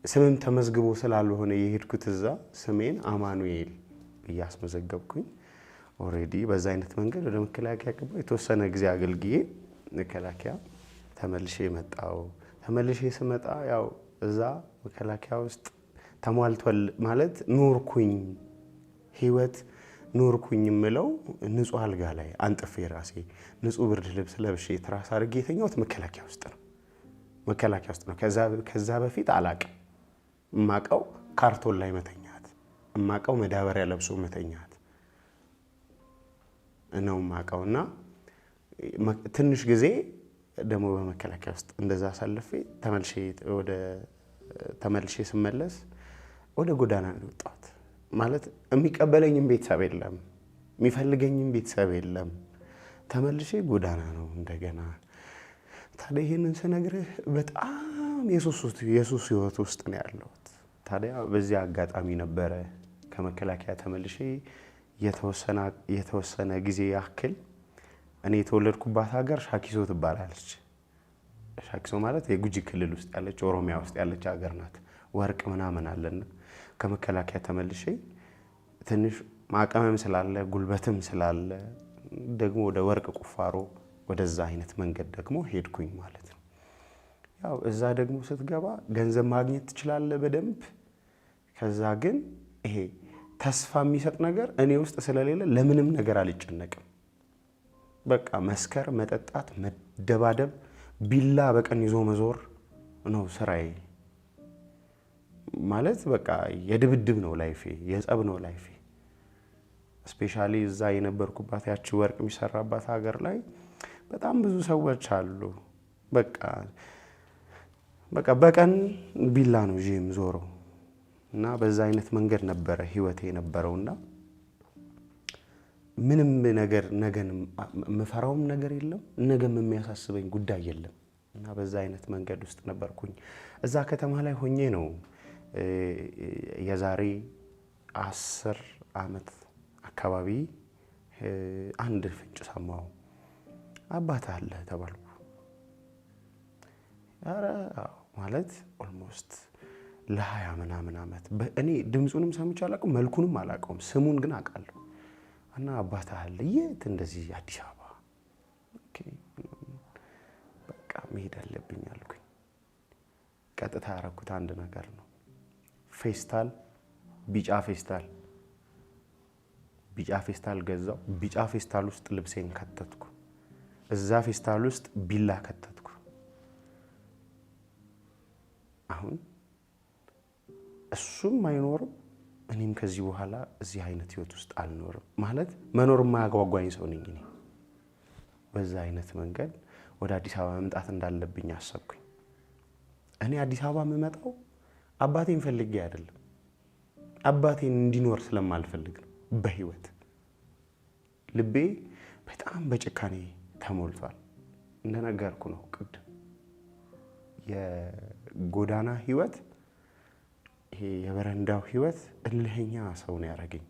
ስምም ተመዝግቦ ስላልሆነ የሄድኩት እዛ ስሜን አማኑኤል ያስመዘገብኩኝ ኦሬዲ በዛ አይነት መንገድ ወደ መከላከያ ገባሁ የተወሰነ ጊዜ አገልግዬ መከላከያ ተመልሼ ስመጣ ያው እዛ መከላከያ ውስጥ ተሟልቷል ማለት ኑርኩኝ ህይወት ኑርኩኝ ምለው ንጹህ አልጋ ላይ አንጥፌ ራሴ ንጹህ ብርድ ልብስ ለብሼ ትራስ አድርጌ የተኛሁት መከላከያ ውስጥ ነው ከዛ በፊት አላቅም ማቀው ካርቶን ላይ መተኛት ማቀው መዳበሪያ ለብሶ መተኛት ነው ማቀውና ትንሽ ጊዜ ደሞ በመከላከያ ውስጥ እንደዛ አሳልፌ ተመልሼ ስመለስ ወደ ጎዳና ነው ወጣሁት ማለት የሚቀበለኝም ቤተሰብ የለም የሚፈልገኝም ቤተሰብ የለም ተመልሼ ጎዳና ነው እንደገና ታዲያ ይሄንን ስነግርህ በጣም የሱስ ህይወት ውስጥ ነው ያለሁት ታዲያ በዚህ አጋጣሚ ነበረ ከመከላከያ ተመልሼ የተወሰነ ጊዜ ያክል እኔ የተወለድኩባት ሀገር ሻኪሶ ትባላለች ሻኪሶ ማለት የጉጂ ክልል ውስጥ ያለች ኦሮሚያ ውስጥ ያለች ሀገር ናት ወርቅ ምናምን አለና ከመከላከያ ተመልሼ ትንሽ ማቀመም ስላለ ጉልበትም ስላለ ደግሞ ወደ ወርቅ ቁፋሮ ወደዛ አይነት መንገድ ደግሞ ሄድኩኝ ማለት ነው ያው እዛ ደግሞ ስትገባ ገንዘብ ማግኘት ትችላለህ በደንብ ከዛ ግን ይሄ ተስፋ የሚሰጥ ነገር እኔ ውስጥ ስለሌለ ለምንም ነገር አልጨነቅም በቃ መስከር መጠጣት መደባደብ ቢላ በቀን ይዞ መዞር ነው ስራዬ ማለት በቃ የድብድብ ነው ላይፌ የጸብ ነው ላይፌ ስፔሻሊ እዛ የነበርኩባት ያቺ ወርቅ የሚሰራባት ሀገር ላይ በጣም ብዙ ሰዎች አሉ በቃ በቀን ቢላ ነው ጂም ዞሮ እና በዛ አይነት መንገድ ነበር ህይወቴ ነበርውና ምንም ነገር ነገን መፈራውም ነገር የለም ነገም የሚያሳስበኝ ጉዳይ የለም እና በዛ አይነት መንገድ ውስጥ ነበርኩኝ እዛ ከተማ ላይ ሆኜ ነው የዛሬ 10 ዓመት አካባቢ አንድ ፍንጭ ሰማሁ አባት አለ ተባልኩ አረ ማለት ኦልሞስት ለ20 ምናምን ዓመት እኔ ድምጹንም ሰምቼ አላውቅም መልኩንም አላውቀውም ስሙን ግን አውቃለሁ እና አባት አለ የት እንደዚህ አዲስ አበባ ኦኬ በቃ መሄድ አለብኝ አልኩኝ ቀጥታ ያረኩት አንድ ነገር ነው ፌስታል ቢጫ ፌስታል ገዛው ቢጫ ፌስታል ውስጥ ልብሴን ከተትኩ እዛ ፌስታል ውስጥ ቢላ ከተትኩ አሁን እሱም አይኖርም እኔም ከዚህ በኋላ እዚህ አይነት ህይወት ውስጥ አልኖርም ማለት መኖር ማያጓጓኝ ሰው ነኝ እኔ በዛ አይነት መንገድ ወደ አዲስ አበባ መምጣት እንዳለብኝ አሰብኩኝ እኔ አዲስ አበባ መመጣው አባቴን ፈልጌ አይደለም አባቴን እንዲኖር ስለማልፈልግ ነው በህይወት ልቤ በጣም በጭካኔ ተሞልቷል እንደነገርኩ ነው ቅድም የጎዳና ህይወት ይሄ የበረንዳው ህይወት እልህኛ ሰው ነው ያረገኝ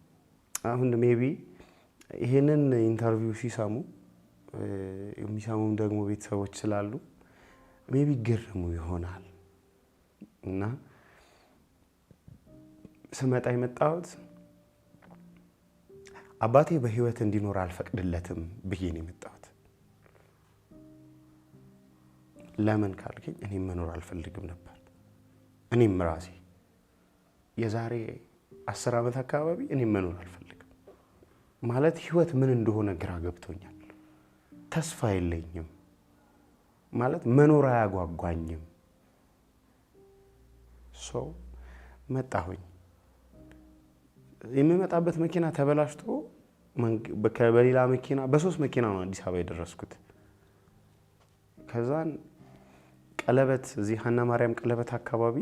አሁን ሜቢ ይሄንን ኢንተርቪው ሲሰሙ የሚሰሙም ደግሞ ቤተሰቦች ስላሉ ሜቢ ግርሙ ይሆናል እና ስመጣ የመጣሁት አባቴ በህይወት እንዲኖር አልፈቅድለትም ብዬ ነው የመጣሁት ለምን ካልከኝ እኔ መኖር አልፈልግም ነበር እኔም ራሴ የዛሬ 10 ዓመት አካባቢ እኔ መኖር አልፈልግም ማለት ህይወት ምን እንደሆነ ግራ ገብቶኛል ተስፋ የለኝም ማለት መኖር አያጓጓኝም ሰው መጣሁኝ የምመጣበት መኪና ተበላሽቶ በሌላ መኪና በ3 መኪና ነው አዲስ አበባ የደረስኩት ከዛን ቀለበት እዚህ ሀና ማርያም ቀለበት አካባቢ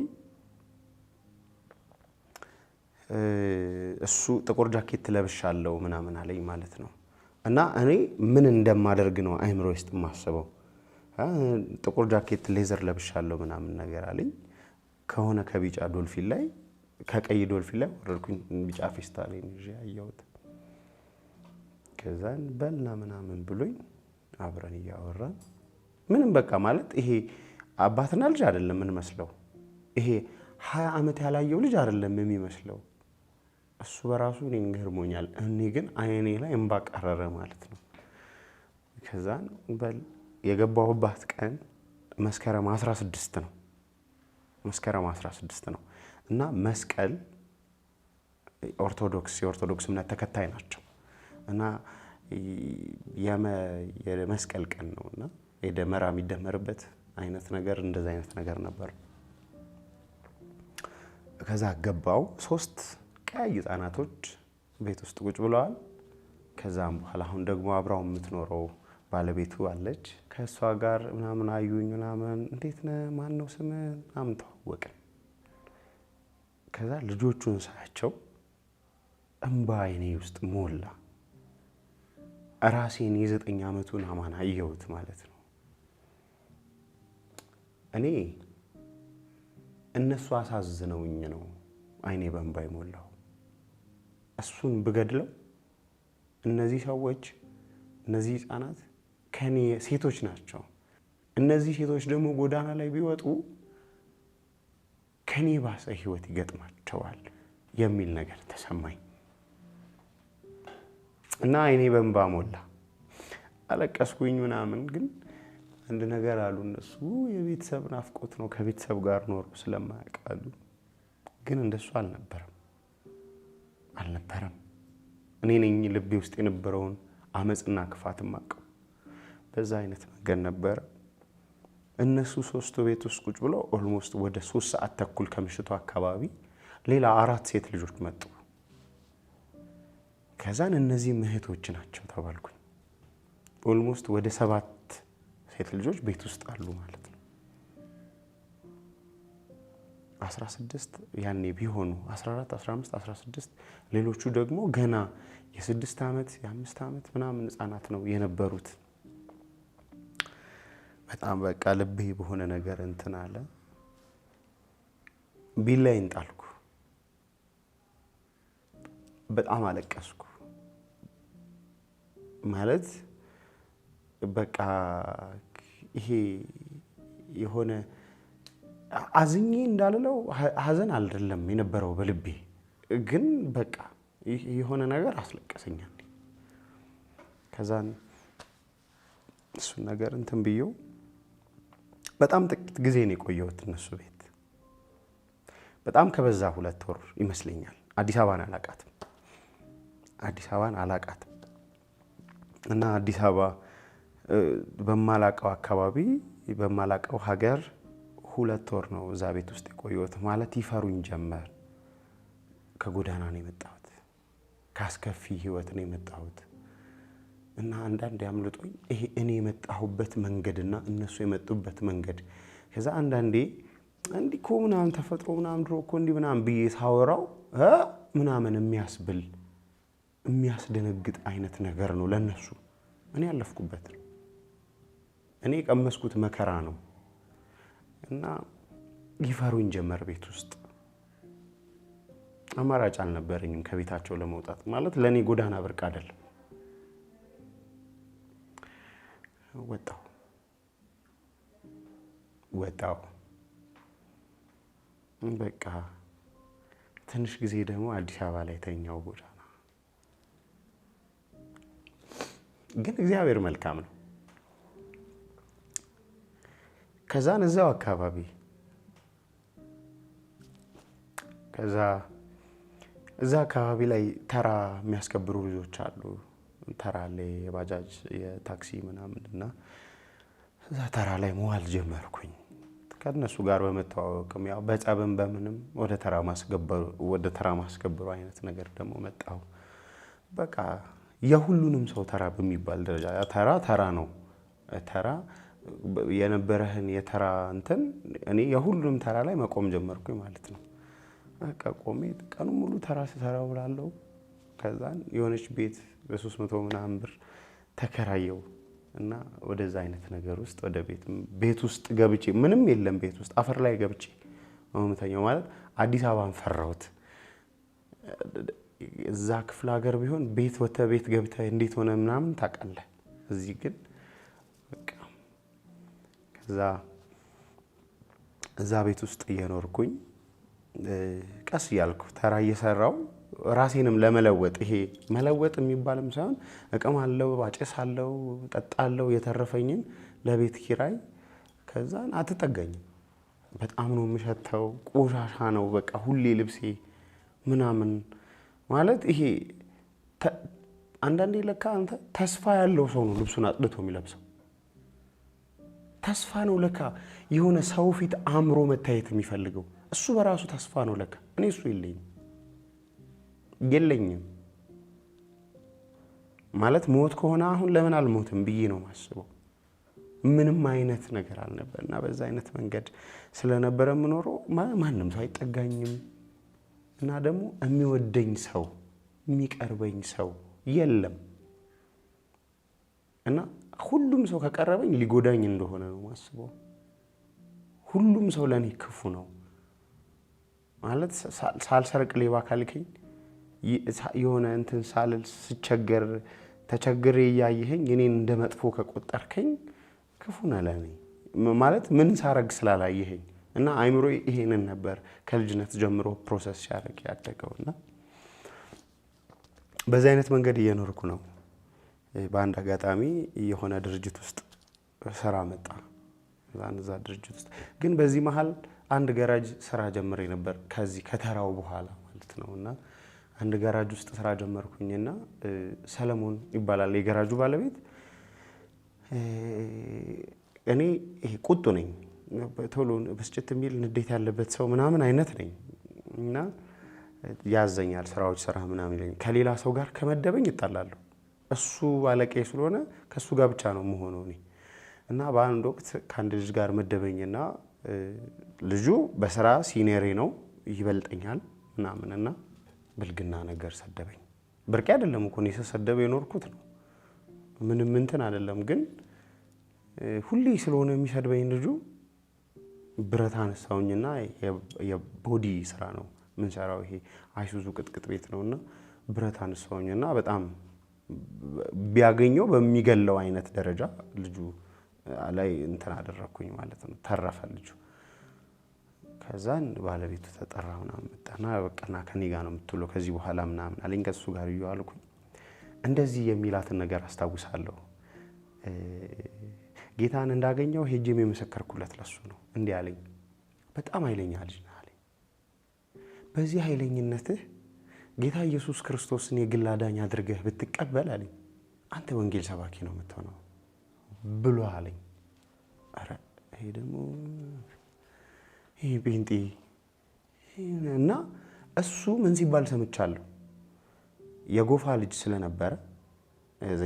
እሱ ጥቁር ጃኬት ለብሻለሁ ምናምን አለኝ ማለት ነው እና እኔ ምን እንደማደርግ ነው አይምሮ ውስጥ ማሰበው ጥቁር ጃኬት ሌዘር ለብሻለሁ ምናምን ነገር አለኝ ከሆነ ከቢጫ ዶልፊን ላይ ከቀይ ዶልፊን ላይ ወረድኩኝ ቢጫ ፌስታል እንጂ ያያውት ከዛን በልና ምናምን ብሎኝ አብረን ያወራን ምንም በቃ ማለት ይሄ አባትና ልጅ አይደለም ምን መስለው ይሄ 20 ዓመት ያላየው ልጅ አይደለም የሚመስለው እሱ በራሱ እኔን ገርሞኛል እኔ ግን አይኔ ላይ እንባ ቀረረ ማለት ነው ከዛን በል የገባሁባት ቀን መስከረም 16 ነው እና መስቀል የኦርቶዶክስ እምነት ተከታይ ናቸው እና የመስቀል ቀን ነውና የደመራ የሚደመርበት አይነት ነገር እንደዛ አይነት ነገር ነበር ከዛ ገባው 3 ቀይ ህፃናቶች ቤት ውስጥ ቁጭ ብለዋል ከዛም በኋላ አሁን ደግሞ አብራው የምትኖረው ባለቤቱ አለች ከሷ ጋር ምናምን አዩኝ ምናምን እንዴት ነህ ማን ነው ስም ምናምን ተዋወቅን ከዛ ልጆቹን ሳያቸው እንባ አይኔ ውስጥ ሞላ ራሴን የ9 ዓመቱን አማን አየሁት ማለት ነው እኔ እነሱ አሳዝነውኝ ነው አይኔ በእንባ ይሞላው እሱን ብገድለው እነዚህ ሰዎች እነዚህ ህፃናት ከኔ ሴቶች ናቸው እነዚህ ሴቶች ደግሞ ጎዳና ላይ ቢወጡ ከኔ ባሰ ህይወት ይገጥማቸዋል የሚል ነገር ተሰማኝ እና አይኔ በእንባ ሞላ አለቀስኩኝ ምናምን ግን አንድ ነገር አሉ እነሱ የቤተሰብ ናፍቆት ነው ከቤተሰብ ጋር ኖር ስለማያውቃሉ ግን እንደሱ አልነበረም እኔ ነኝ ልቤ ውስጥ የነበረውን አመጽና ክፋት ማቀው በዛ አይነት መንገድ ነበር እነሱ 3 ቤት ውስጥ ቁጭ ብለው ኦልሞስት ወደ 3 ሰዓት ተኩል ከምሽቱ አካባቢ ሌላ 4 ሴት ልጆች መጡ ከዛን እነዚህ እህቶች ናቸው ተባልኩኝ ኦልሞስት ወደ 7 ሴት ልጆች ቤት ውስጥ አሉ ማለት ነው 16 ያኔ ቢሆኑ 14 15 16 ሌሎቹ ደግሞ ገና የ6 ዓመት የ5 ዓመት ምናምን ህፃናት ነው የነበሩት። በጣም በቃ ልቤ በሆነ ነገር እንትን አለ። ቢላይን ጣልኩ። በጣም አለቀስኩ። ማለት በቃ ይሄ የሆነ አዝኜ እንዳልለው ሀዘን አይደለም የነበረው በልቤ ግን በቃ የሆነ ነገር አስለቀሰኛል። ከዛን እሱን ነገር እንትን ብየው በጣም ጥቂት ጊዜ ነው የቆየሁት እነሱ ቤት። በጣም ከበዛ 2 ወር ይመስለኛል። አዲስ አበባን አላቃትም እና አዲስ አበባ በማላቀው አካባቢ በማላቀው ሀገር 2 ወር ነው እዛ ቤት ውስጥ የቆየሁት። ማለት ይፈሩኝ ጀመር። ከጎዳና ነው የመጣሁት፣ ካስከፊ ህይወት ነው የመጣሁት እና አንዳንዴ ያምልጦኝ ይሄ እኔ የመጣሁበት መንገድና እነሱ የመጡበት መንገድ። ከዛ አንዳንዴ እንዲኮ ምናምን ተፈጥሮ ምናምን ድሮ እኮ እንዲህ ምናምን ብዬ ሳወራው ምናምን የሚያስደነግጥ አይነት ነገር ነው ለነሱ። እኔ ያለፍኩበት ነው፣ እኔ የቀመስኩት መከራ ነው እና ይፈሩኝ ጀመር ቤት ውስጥ። አማራጭ አልነበረኝም ከቤታቸው ለመውጣት። ማለት ለኔ ጎዳና ብርቅ አይደለም። ወጣው በቃ ትንሽ ጊዜ ደግሞ አዲስ አበባ ላይ ተኛው ጎዳና። ግን እግዚአብሔር መልካም ነው። ከዛን እዛው አካባቢ እዛ አካባቢ ላይ ተራ የሚያስከብሩ ልጆች አሉ። ተራ ላይ የባጃጅ የታክሲ ምናምንና እዛ ተራ ላይ መዋል ጀመርኩኝ። ከነሱ ጋር በመተዋወቅም ያው በጸብም በምንም ወደ ተራ ማስከበሩ አይነት ነገር ደግሞ መጣው። በቃ የሁሉንም ሰው ተራ በሚባል ደረጃ ተራ ነው። ተራ የነበረህን የተራ እንትን እኔ የሁሉንም ተራ ላይ መቆም ጀመርኩኝ ማለት ነው። በቃ ቆሜ ቀኑ ሙሉ ተራ ስሰራው ብላለሁ። ከዛን የሆነች ቤት በ300 ምናምን ብር ተከራየው እና ወደዛ አይነት ነገር ውስጥ ወደ ቤት ውስጥ ገብቼ ምንም የለም ቤት ውስጥ አፈር ላይ ገብቼ መምተኛው። ማለት አዲስ አበባን ፈራሁት። እዛ ክፍለ ሀገር ቢሆን ቤት ገብተህ እንዴት ሆነ ምናምን ታውቃለህ። እዚህ ግን በቃ እዛ ቤት ውስጥ እየኖርኩኝ ቀስ እያልኩ ተራ እየሰራው ራሴንም ለመለወጥ ይሄ መለወጥ የሚባልም ሳይሆን እቀማለሁ፣ አጨሳለሁ፣ ጠጣለሁ የተረፈኝን ለቤት ኪራይ። ከዛን አትጠጋኝም። በጣም ነው የምሸተው፣ ቆሻሻ ነው በቃ ሁሌ ልብሴ ምናምን። ማለት ይሄ አንዳንዴ ለካ አንተ ተስፋ ያለው ሰው ነው ልብሱን አጥልቶ የሚለብሰው። ተስፋ ነው ለካ የሆነ ሰው ፊት አምሮ መታየት የሚፈልገው እሱ በራሱ ተስፋ ነው ለካ። እኔ እሱ የለኝም ማለት ሞት ከሆነ አሁን ለምን አልሞትም ብዬ ነው ማስበው። ምንም አይነት ነገር አልነበርና በዛ አይነት መንገድ ስለነበረ የምኖረው ማንም ሰው አይጠጋኝም እና ደግሞ የሚወደኝ ሰው የሚቀርበኝ ሰው የለም እና ሁሉም ሰው ከቀረበኝ ሊጎዳኝ እንደሆነ ነው ማስበው። ሁሉም ሰው ለኔ ክፉ ነው ማለት ሳልሰርቅ ሌባ ካልከኝ የሆነ እንትን ሳልል ስቸገር ተቸግሬ ያየኸኝ እኔን እንደመጥፎ ከቆጠርከኝ ክፉ ነህ ለኔ ማለት ምን ሳረግ ስላላየኸኝ እና አይምሮ ይሄንን ነበር ከልጅነት ጀምሮ ፕሮሰስ ያደርግ ያደገውና በዛ አይነት መንገድ እየኖርኩ ነው። በአንድ አጋጣሚ የሆነ ድርጅት ውስጥ ስራ መጣ። እዛ ድርጅት ውስጥ ግን በዚህ መሃል አንድ ጋራጅ ስራ ጀምሬ ነበር ከዚህ ከተራው በኋላ ማለት ነውና አንድ ጋራጅ ውስጥ ስራ ጀመርኩኝና ሰለሞን ይባላል የጋራጁ ባለቤት። እኔ ይሄ ቁጡ ነኝ፣ ቶሎ በስጭት የሚል ንዴት ያለበት ሰው ምናምን አይነት ነኝ እና ያዘኛል ስራዎች ስራ ምናምን ይለኝ። ከሌላ ሰው ጋር ከመደበኝ ይጣላለሁ። እሱ አለቃዬ ስለሆነ ከሱ ጋር ብቻ ነው የምሆነው እኔ እና በአንድ ወቅት ከአንድ ልጅ ጋር መደበኝና ልጁ በስራ ሲኒየሬ ነው ይበልጠኛል ምናምንና ብልግና ነገር ሰደበኝ። ብርቅ አይደለም እኮ ነው ተሰደበ የኖርኩት ነው ምንም እንትን አይደለም። ግን ሁሌ ስለሆነ የሚሰድበኝ ልጁ ብረት አነሳውኝና የቦዲ ስራ ነው ምን ሰራው ይሄ አይሱዙ ቅጥቅጥ ቤት ነውና ብረት አነሳውኝና በጣም ቢያገኘው በሚገለው አይነት ደረጃ ልጁ ላይ እንትን አደረኩኝ ማለት ነው። ተረፈ ልጁ። ከዛን ባለቤቱ ተጠራውና መጣና በቃና ከኔ ጋር ነው የምትውለው ከዚህ በኋላ ምናምን አለኝ። ከሱ ጋር ይዋልኩኝ እንደዚህ የሚላትን ነገር አስታውሳለሁ። ጌታን እንዳገኘው ሄጄም የመሰከርኩለት ለሱ ነው። እንዲህ አለኝ በጣም ኃይለኛ ልጅ ነህ አለኝ። በዚህ ኃይለኝነትህ ጌታ ኢየሱስ ክርስቶስን የግል አዳኝ አድርገህ ብትቀበል አለኝ አንተ ወንጌል ሰባኪ ነው የምትሆነው ብሎ አለኝ። አረ ይሄ ደግሞ ይሄ ጴንጤ እና እሱ ምን ሲባል ሰምቻለሁ። የጎፋ ልጅ ስለነበረ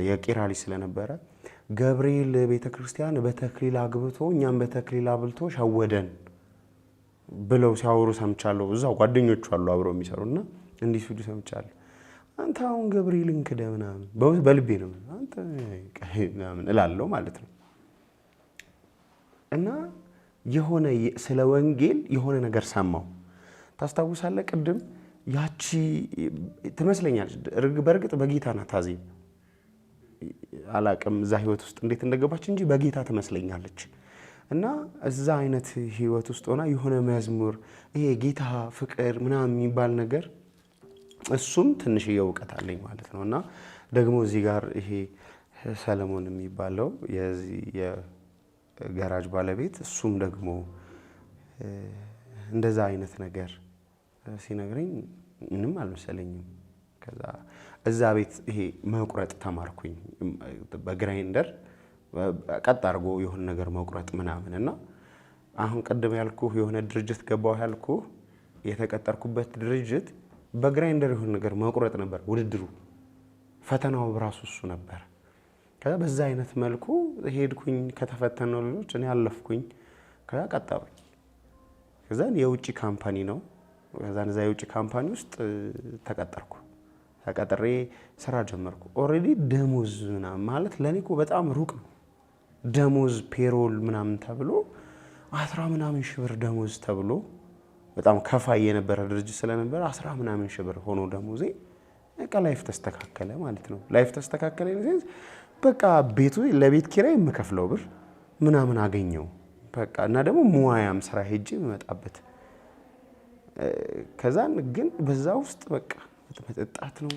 የቄራ ልጅ ስለነበረ ገብርኤል ቤተክርስቲያን በተክሊል አግብቶ እኛም በተክሊል አብልቶ ሸወደን ብለው ሲያወሩ ሰምቻለሁ። እዛው ጓደኞቹ አሉ አብረው የሚሰሩና እንዲህ ሲሉ ሰምቻለሁ። አንተ አሁን ገብርኤልን ክደህ ምናምን በልቤ ነው አንተ ምናምን እላለሁ ማለት ነው። እና የሆነ ስለ ወንጌል የሆነ ነገር ሰማው። ታስታውሳለህ? ቅድም ያቺ ትመስለኛለች በርግጥ በጌታ ናት አዜብ አላቅም እዛ ህይወት ውስጥ እንዴት እንደገባች እንጂ በጌታ ትመስለኛለች። እና እዛ አይነት ህይወት ውስጥ ሆና የሆነ መዝሙር ይሄ ጌታ ፍቅር ምናምን የሚባል ነገር እሱም ትንሽ እውቀት አለኝ ማለት ነው። እና ደግሞ እዚህ ጋር ይሄ ሰለሞን የሚባለው የዚህ የጋራጅ ባለቤት እሱም ደግሞ እንደዛ አይነት ነገር ሲነግረኝ ምንም አልመሰለኝም። ከዛ እዛ ቤት ይሄ መቁረጥ ተማርኩኝ በግራይንደር ቀጥ አድርጎ የሆነ ነገር መቁረጥ ምናምን እና አሁን ቀደም ያልኩህ የሆነ ድርጅት ገባው ያልኩህ የተቀጠርኩበት ድርጅት በግራይንደር የሆነ ነገር መቁረጥ ነበር ውድድሩ። ፈተናው በራሱ እሱ ነበር። ከዛ በዛ አይነት መልኩ ሄድኩኝ ከተፈተነው ልጆች እኔ አለፍኩኝ። ከዛ ቀጠሩኝ። ከዛ የውጪ ካምፓኒ ነው። ከዛ እዛ የውጪ ካምፓኒ ውስጥ ተቀጠርኩ። ተቀጥሬ ስራ ጀመርኩ። ኦሬዲ ደሞዝ ምናምን ማለት ለኔኮ በጣም ሩቅ ነው። ደሞዝ ፔሮል ምናምን ተብሎ 10 ምናምን ሺህ ብር ደሞዝ ተብሎ በጣም ከፋይ የነበረ ድርጅት ስለነበረ 10 ምናምን ሺህ ብር ሆኖ ደሞዜ በቃ ላይፍ ተስተካከለ ማለት ነው። ላይፍ ተስተካከለ ማለት በቃ ቤቱ ለቤት ኪራይ የምከፍለው ብር ምናምን አገኘው በቃ እና ደግሞ ሙያም ስራ ሄጄ መጣበት። ከዛን ግን በዛ ውስጥ በቃ መጠጣት ነው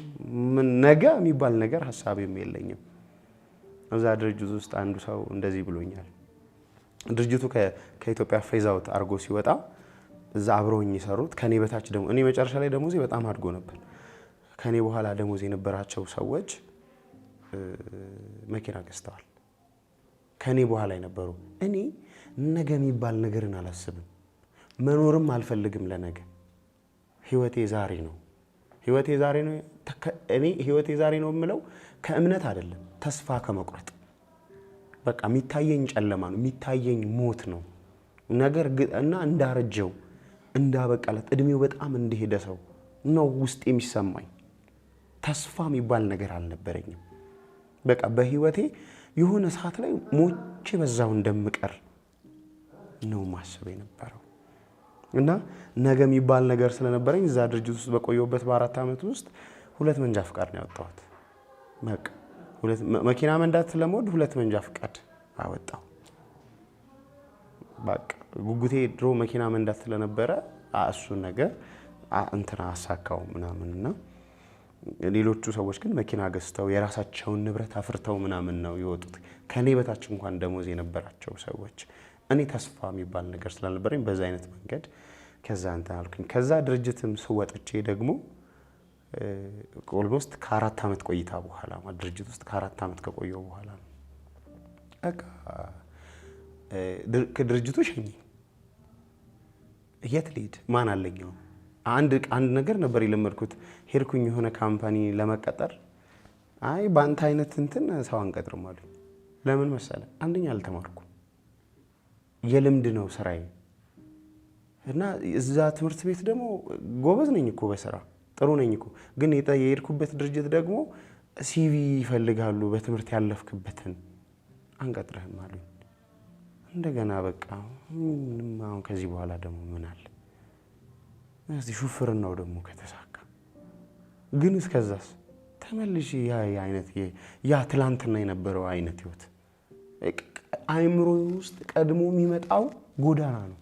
ምን ነገ የሚባል ነገር ሐሳብም የለኝም። እዛ ድርጅት ውስጥ አንዱ ሰው እንደዚህ ብሎኛል። ድርጅቱ ከኢትዮጵያ ፌዝ አውት አርጎ ሲወጣ እዛ አብረውኝ ይሰሩት ከኔ በታች ደግሞ እኔ መጨረሻ ላይ ደሞዜ በጣም አድጎ ነበር። ከኔ በኋላ ደሞዝ የነበራቸው ሰዎች መኪና ገዝተዋል። ከኔ በኋላ የነበሩ እኔ ነገ የሚባል ነገርን አላስብም። መኖርም አልፈልግም ለነገ። ህይወቴ ዛሬ ነው። ህይወቴ ዛሬ ነው። እኔ ህይወቴ ዛሬ ነው የምለው ከእምነት አይደለም ተስፋ ከመቁረጥ በቃ የሚታየኝ ጨለማ ነው የሚታየኝ ሞት ነው ነገር እና እንዳረጀው እንዳበቃለት እድሜው በጣም እንደሄደ ሰው ነው ውስጥ የሚሰማኝ። ተስፋ የሚባል ነገር አልነበረኝም። በቃ በህይወቴ የሆነ ሰዓት ላይ ሞቼ በዛው እንደምቀር ነው ማስበው የነበረው። እና ነገ የሚባል ነገር ስለነበረኝ እዛ ድርጅት ውስጥ በቆየሁበት በ4 አመት ውስጥ 2 መንጃ ፍቃድ ነው ያወጣሁት። በቃ መኪና መንዳት ለሞድ 2 መንጃ ፍቃድ አወጣሁ። በቃ ጉጉቴ ድሮ መኪና መንዳት ስለነበረ እሱ ነገር እንትና አሳካው ምናምንና ሌሎቹ ሰዎች ግን መኪና ገዝተው የራሳቸውን ንብረት አፍርተው ምናምን ነው የወጡት። ከኔ በታች እንኳን ደሞዝ የነበራቸው ሰዎች እኔ ተስፋ የሚባል ነገር ስላልነበረኝ በዛ አይነት መንገድ ከዛ እንትን አልኩኝ። ከዛ ድርጅትም ስወጥቼ ደግሞ ኦልሞስት ከ4 አመት ቆይታ በኋላ ድርጅት ውስጥ ከ4 አመት ከቆየው በኋላ በቃ ከድርጅቱ ሸኝ የት ልሂድ ማን አለኛው አንድ ነገር ነበር የለመድኩት። ሄድኩኝ የሆነ ካምፓኒ ለመቀጠር አይ ባንተ አይነት እንትን ሰው አንቀጥርም አሉ። ለምን መሰለ አንደኛ አልተማርኩም። የልምድ ነው ስራዬ እና እዛ ትምህርት ቤት ደግሞ ጎበዝ ነኝ እኮ በስራ ጥሩ ነኝ እኮ ግን የሄድኩበት ድርጅት ደግሞ ሲቪ ይፈልጋሉ በትምህርት ያለፍክበትን አንቀጥረህም አሉኝ። እንደገና በቃ አሁን ከዚህ በኋላ ደግሞ ምን አለ እዚህ ሹፍርናው ደግሞ ከተሳካ ግን እስከዛስ ተመልሼ ያ ትላንትና የነበረው አይነት ህይወት አይምሮ ውስጥ ቀድሞ የሚመጣው ጎዳና ነው።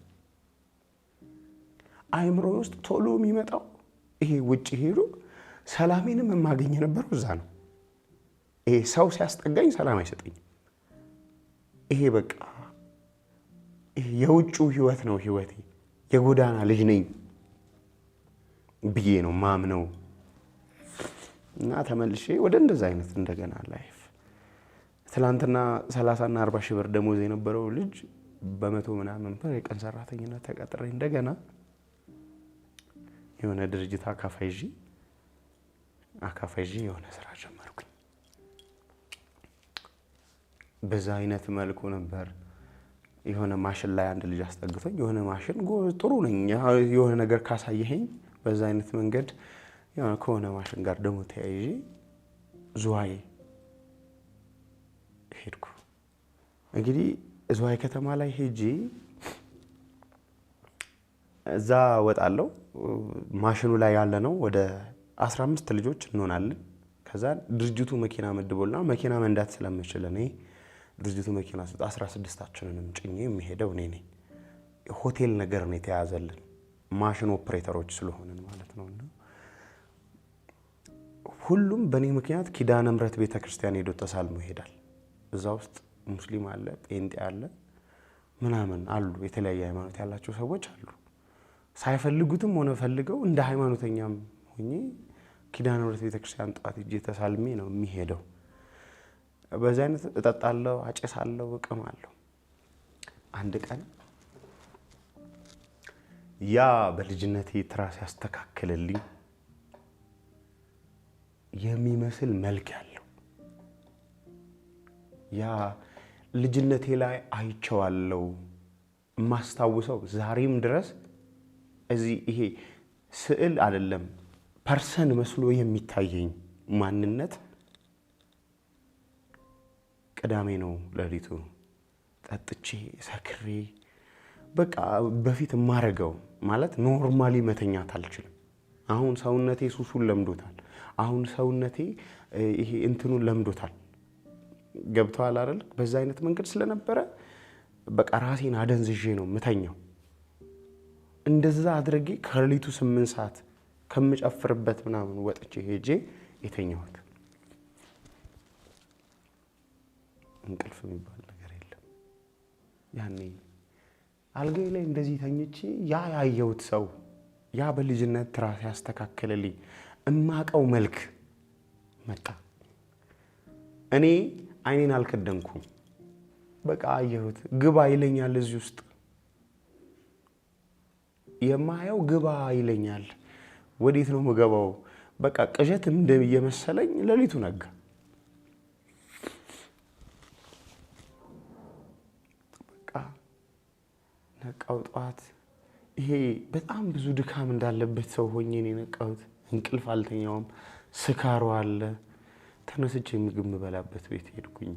አይምሮ ውስጥ ቶሎ የሚመጣው ይሄ ውጪ ሄዶ ሰላሜንም የማገኝ የነበረው እዛ ነው። ይሄ ሰው ሲያስጠጋኝ ሰላም አይሰጠኝም። ይሄ በቃ ይሄ የውጪው ህይወት ነው ህይወቴ የጎዳና ልጅ ነኝ ብዬ ነው ማምነው። እና ተመልሼ ወደ እንደዛ አይነት እንደገና ላይፍ ትላንትና 30 እና 40 ሺህ ብር ደሞዝ የነበረው ልጅ በ100 ምናምን ብር የቀን ሰራተኝነት ተቀጥሬ እንደገና የሆነ ድርጅት አካፋይጂ የሆነ ስራ ጀመርኩኝ። በዛ አይነት መልኩ ነበር የሆነ ማሽን ላይ አንድ ልጅ አስጠግቶኝ የሆነ ማሽን ጥሩ ነኝ የሆነ ነገር ካሳየኸኝ በዛ አይነት መንገድ የሆነ ከሆነ ማሽን ጋር ደግሞ ተያይዤ ዝዋይ ሄድኩ። እንግዲህ ዝዋይ ከተማ ላይ ሄጄ እዛ ወጣለሁ። ማሽኑ ላይ ያለ ነው ወደ 15 ልጆች እንሆናለን። ከዛ ድርጅቱ መኪና መድቦልና መኪና መንዳት ስለምችል እኔ ድርጅቱ መኪና 16ታችንንም ጭኜ የሚሄደው እኔ ነኝ። ሆቴል ነገር ነው የተያዘልን ማሽን ኦፕሬተሮች ስለሆነን ማለት ነውና ሁሉም በኔ ምክንያት ኪዳነ ምሕረት ቤተክርስቲያን ሄዶ ተሳልሞ ይሄዳል። እዛ ውስጥ ሙስሊም አለ፣ ጴንጤ አለ፣ ምናምን አሉ የተለያየ ሃይማኖት ያላቸው ሰዎች አሉ። ሳይፈልጉትም ሆነ ፈልገው እንደ ሃይማኖተኛም ሆኜ ኪዳነ ምሕረት ቤተክርስቲያን ጣት እጄ ተሳልሜ ነው የሚሄደው። በዛ አይነት እጠጣለሁ፣ አጨሳለሁ፣ እቅማለሁ። አንድ ቀን ያ በልጅነቴ ትራስ ያስተካከለልኝ የሚመስል መልክ ያለው ያ ልጅነቴ ላይ አይቼዋለሁ ማስታውሰው ዛሬም ድረስ እዚህ ይሄ ስዕል አይደለም ፐርሰን መስሎ የሚታየኝ ማንነት ቅዳሜ ነው ለሊቱ ጠጥቼ ሰክሬ በቃ በፊት ማረጋው ማለት ኖርማሊ መተኛት አልችልም። አሁን ሰውነቴ ሱሱን ለምዶታል። አሁን ሰውነቴ ይሄ እንትኑን ለምዶታል። ገብቷል አይደል? በዛ አይነት መንገድ ስለነበረ በቃ ራሴን አደንዝዤ ነው ምተኛው። እንደዛ አድርጌ ከሌሊቱ 8 ሰዓት ከመጨፍርበት ምናምን ወጥቼ ሄጄ የተኛሁት። እንቅልፍ የሚባል ነገር የለም። ያኔ አልጋዬ ላይ እንደዚህ ተኝቼ ያየሁት ሰው ያ በልጅነት ትራስ ያስተካከለልኝ እማቀው መልክ መጣ። እኔ አይኔን አልከደንኩም። በቃ አየሁት። ግባ ይለኛል እዚህ ውስጥ የማየው ግባ ይለኛል። ወዴት ነው የምገባው? በቃ ቅዠት እንደየመሰለኝ ሌሊቱ ነጋ። በቃ ነቃው ጠዋት። ይሄ በጣም ብዙ ድካም እንዳለበት ሰው ሆኜ ነው የነቃሁት። እንቅልፍ አልተኛውም። ስካሩ አለ። ተነስቼ ምግብ የምበላበት ቤት ሄድኩኝ።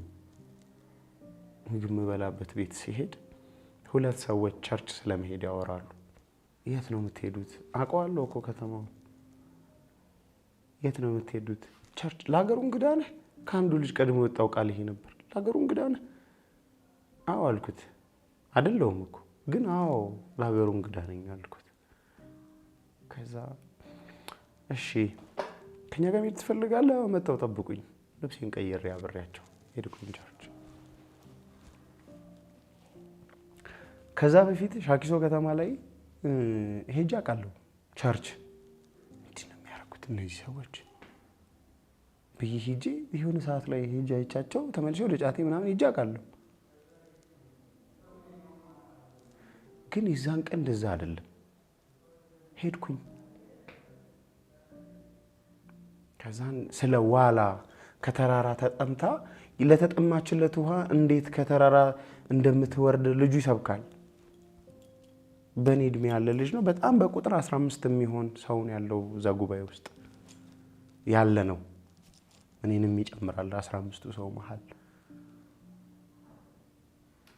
ምግብ የምበላበት ቤት ሲሄድ 2 ሰዎች ቸርች ስለመሄድ ያወራሉ። የት ነው የምትሄዱት? አውቀዋለሁ እኮ ከተማው። የት ነው የምትሄዱት? ቸርች። ለሀገሩ እንግዳ ነህ? ከአንዱ ልጅ ቀድሞ ወጣው ቃል ይሄ ነበር። ለሀገሩ እንግዳ ነህ? አዎ አልኩት። አይደለሁም እኮ ግን አዎ ለሀገሩ እንግዳ ነኝ አልኩት። ከዛ እሺ ከኛ ጋር መሄድ ትፈልጋለህ? መጣው ጠብቁኝ። ልብሴን ቀይሬ አብሬያቸው ሄድኩኝ ቸርች። ከዛ በፊት ሻኪሶ ከተማ ላይ ሄጄ አውቃለሁ ቸርች። ምንድን ነው የሚያደርጉት እነዚህ ሰዎች ብዬ ሄጄ የሆነ ሰዓት ላይ ሄጄ አይቻቸው ተመልሼ ወደ ጫቴ ምናምን ሄጄ አውቃለሁ። ግን የዛን ቀን እንደዛ አይደለም። ሄድኩኝ። ከዛን ስለ ዋላ ከተራራ ተጠምታ ለተጠማችለት ውሃ እንዴት ከተራራ እንደምትወርድ ልጁ ይሰብካል። በእኔ እድሜ ያለ ልጅ ነው። በጣም በቁጥር 15 የሚሆን ሰው ያለው እዛ ጉባኤ ውስጥ ያለ ነው። እኔንም ይጨምራል 15ቱ ሰው መሃል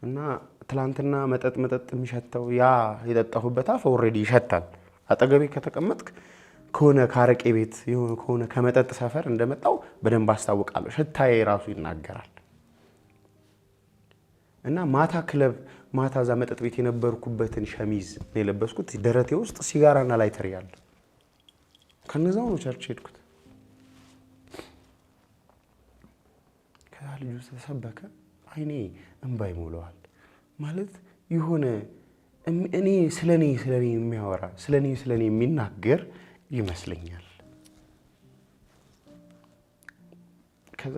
እና ትላንትና መጠጥ የሚሸተው ያ የጠጣሁበት አፍ ኦልሬዲ ይሸታል። አጠገቤ ከተቀመጥክ ከሆነ ካረቄ ቤት ከሆነ ከመጠጥ ሰፈር እንደመጣው በደንብ አስታውቃለሁ። ሽታዬ ራሱ ይናገራል። እና ማታ ዛ መጠጥ ቤት የነበርኩበትን ሸሚዝ ነው የለበስኩት። ደረቴ ውስጥ ሲጋራና ላይተር ያለ ከነዛው ነው ቸርች ሄድኩት። ከዛ ልጁ ተሰበከ። አይኔ እንባ ይሞላዋል። ማለት የሆነ እኔ ስለኔ የሚያወራ ስለኔ የሚናገር ይመስለኛል። ከዛ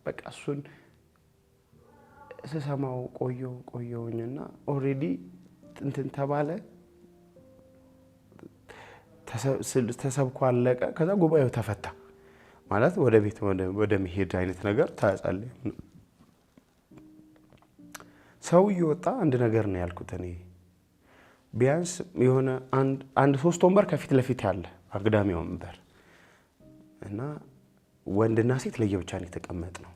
በቃ እሱን ስሰማው ቆየውኝና ኦልሬዲ እንትን ተባለ። ተሰብኮ አለቀ። ከዛ ጉባኤው ተፈታ። ማለት ወደ ቤት ወደ መሄድ አይነት ነገር ተጸለየ። ሰው እየወጣ አንድ ነገር ነው ያልኩት እኔ ቢያንስ የሆነ አንድ 3 ወንበር ከፊት ለፊት ያለ አግዳሚ ወንበር እና ወንድና ሴት ለየብቻ ነው የተቀመጥነው።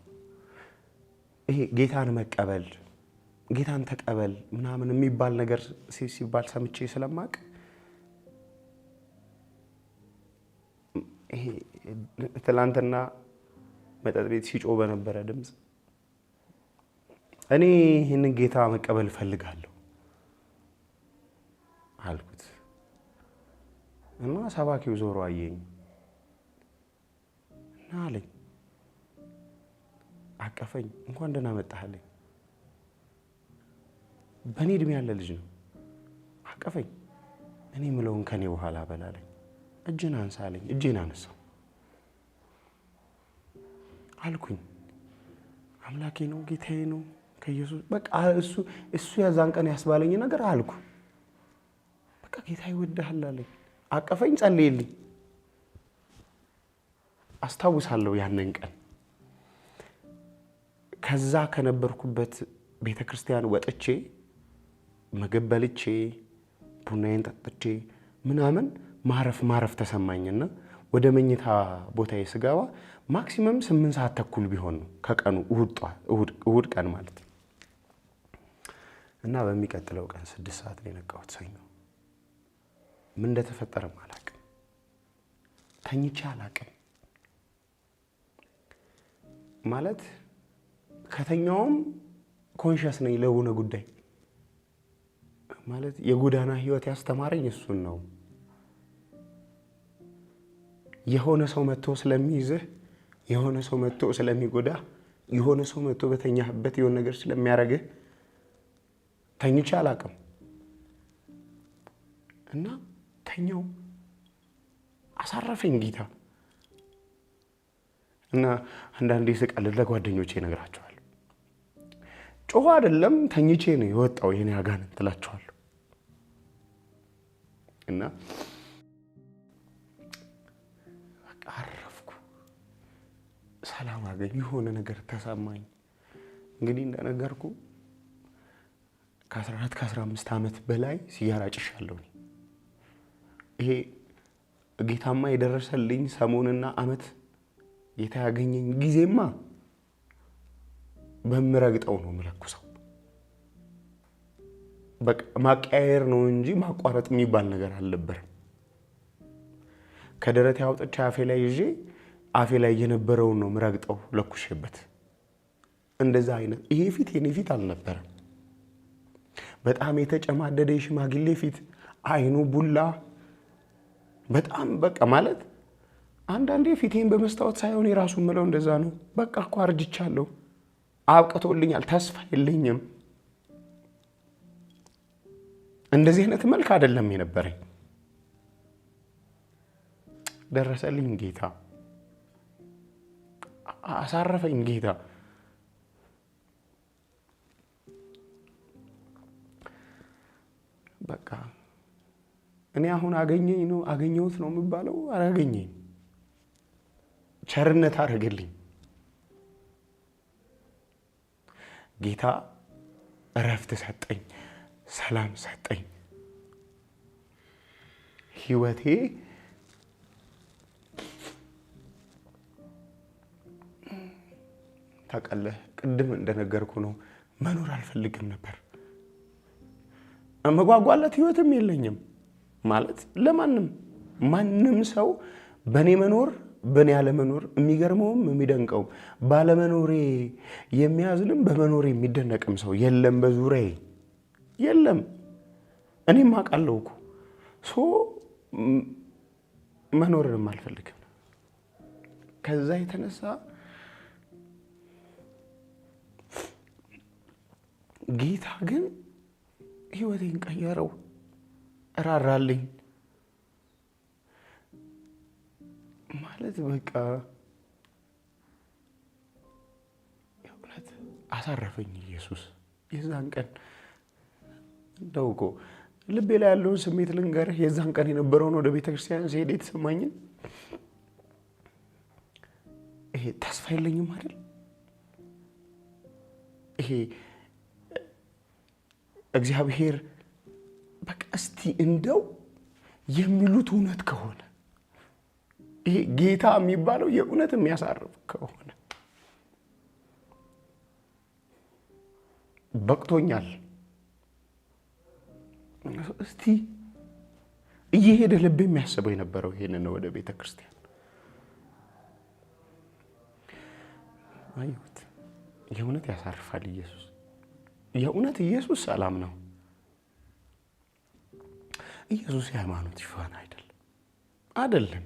ይሄ ጌታን መቀበል ጌታን ተቀበል ምናምን የሚባል ነገር ሲባል ሰምቼ ስለማቅ ይሄ ትላንትና መጠጥ ቤት ሲጮህ በነበረ ድምጽ እኔ ይህንን ጌታ መቀበል እፈልጋለሁ አልኩት እና ሰባኪው ዞሮ አየኝ እና አለኝ፣ አቀፈኝ። እንኳን ደህና መጣህልኝ። በእኔ እድሜ ያለ ልጅ ነው። አቀፈኝ። እኔ ምለውን ከኔ በኋላ በላለኝ። እጅን አንሳ አለኝ። እጄን አነሳው። አልኩኝ አምላኬ ነው ጌታዬ ነው ከኢየሱስ በቃ እሱ ያዛን ቀን ያስባለኝ ነገር አልኩ። በቃ ጌታ ይወድሃል አለኝ። አቀፈኝ፣ ጸለየልኝ። አስታውሳለሁ ያንን ቀን። ከዛ ከነበርኩበት ቤተክርስቲያን ወጥቼ ምግብ በልቼ ቡናዬን ጠጥቼ ምናምን ማረፍ ተሰማኝና ወደ መኝታ ቦታዬ ስገባ ማክሲመም 8 ሰዓት ተኩል ቢሆን ነው ከቀኑ እሁድ ቀን ማለት ነው። እና በሚቀጥለው ቀን 6 ሰዓት ላይ ነቃሁት። ሰኞ ምን እንደተፈጠረም አላውቅም። ተኝቼ አላውቅም። ማለት ከተኛውም ኮንሺየስ ነኝ ለሆነ ጉዳይ። ማለት የጎዳና ህይወት ያስተማረኝ እሱን ነው። የሆነ ሰው መጥቶ ስለሚይዝህ፣ የሆነ ሰው መጥቶ ስለሚጎዳ፣ የሆነ ሰው መጥቶ በተኛህበት የሆነ ነገር ስለሚያረግህ ተኝቼ አላውቅም። እና ተኛው፣ አሳረፈኝ ጌታ። እና አንዳንዴ ስቀልድ ለጓደኞቼ እነግራቸዋለሁ። ጮኸ አይደለም ተኝቼ ነው የወጣው የኔ አጋንንት እላቸዋለሁ። እና በቃ አረፍኩ፣ ሰላም አገኘሁ፣ የሆነ ነገር ተሰማኝ። እንግዲህ እንደነገርኩ ከ14 ከ15 ዓመት በላይ ሲጋራ ጭሻለሁ። ይሄ ጌታማ የደረሰልኝ ሰሞንና ዓመት ጌታ ያገኘኝ ጊዜማ በምረግጠው ነው የምለኩሰው። በቃ ማቀያየር ነው እንጂ ማቋረጥ የሚባል ነገር አልነበረም። ከደረቴ አውጥቼ አፌ ላይ ይዤ አፌ ላይ የነበረውን ነው ምረግጠው ለኩሼበት። እንደዛ አይነት ይሄ ፊት የኔ ፊት አልነበረም። በጣም የተጨማደደ የሽማግሌ ፊት፣ አይኑ ቡላ፣ በጣም በቃ ማለት አንዳንዴ ፊቴን በመስታወት ሳይሆን የራሱ ምለው እንደዛ ነው። በቃ እኮ አርጅቻለሁ፣ አብቅቶልኛል፣ ተስፋ የለኝም። እንደዚህ አይነት መልክ አይደለም የነበረኝ። ደረሰልኝ ጌታ፣ አሳረፈኝ ጌታ። በቃ እኔ አሁን አገኘሁት ነው የሚባለው። አላገኘኝ፣ ቸርነት አደረገልኝ ጌታ። እረፍት ሰጠኝ፣ ሰላም ሰጠኝ፣ ህይወቴ ታውቃለህ፣ ቅድም እንደነገርኩ ነው። መኖር አልፈልግም ነበር። መጓጓለት ህይወትም የለኝም ማለት ማንም ሰው በኔ መኖር በኔ ያለ መኖር የሚገርመውም የሚደንቀውም ባለመኖሬ የሚያዝንም በመኖሬ የሚደነቅም ሰው የለም፣ በዙሪያዬ የለም። እኔም አውቃለሁ እኮ መኖርንም አልፈልግም። ከዛ የተነሳ ጌታ ግን ህይወቴን ቀየረው፣ ራራልኝ ማለት በቃ የእውነት አሳረፈኝ ኢየሱስ። የዛን ቀን እንደው እኮ ልቤ ላይ ያለውን ስሜት ልንገርህ። የዛን ቀን የነበረውን ወደ ቤተክርስቲያን ሲሄድ የተሰማኝን ይሄ ተስፋ የለኝም አይደል? ይሄ እግዚአብሔር በቃ እስቲ እንደው የሚሉት እውነት ከሆነ ይሄ ጌታ የሚባለው የእውነት የሚያሳርፍ ከሆነ በቅቶኛል። እስቲ እየሄደ ልብ የሚያስበው የነበረው ይሄንን ወደ ቤተክርስቲያን አይሁት። የእውነት ያሳርፋል ኢየሱስ። የእውነት ኢየሱስ ሰላም ነው። ኢየሱስ የሃይማኖት ሽፋን አይደለም።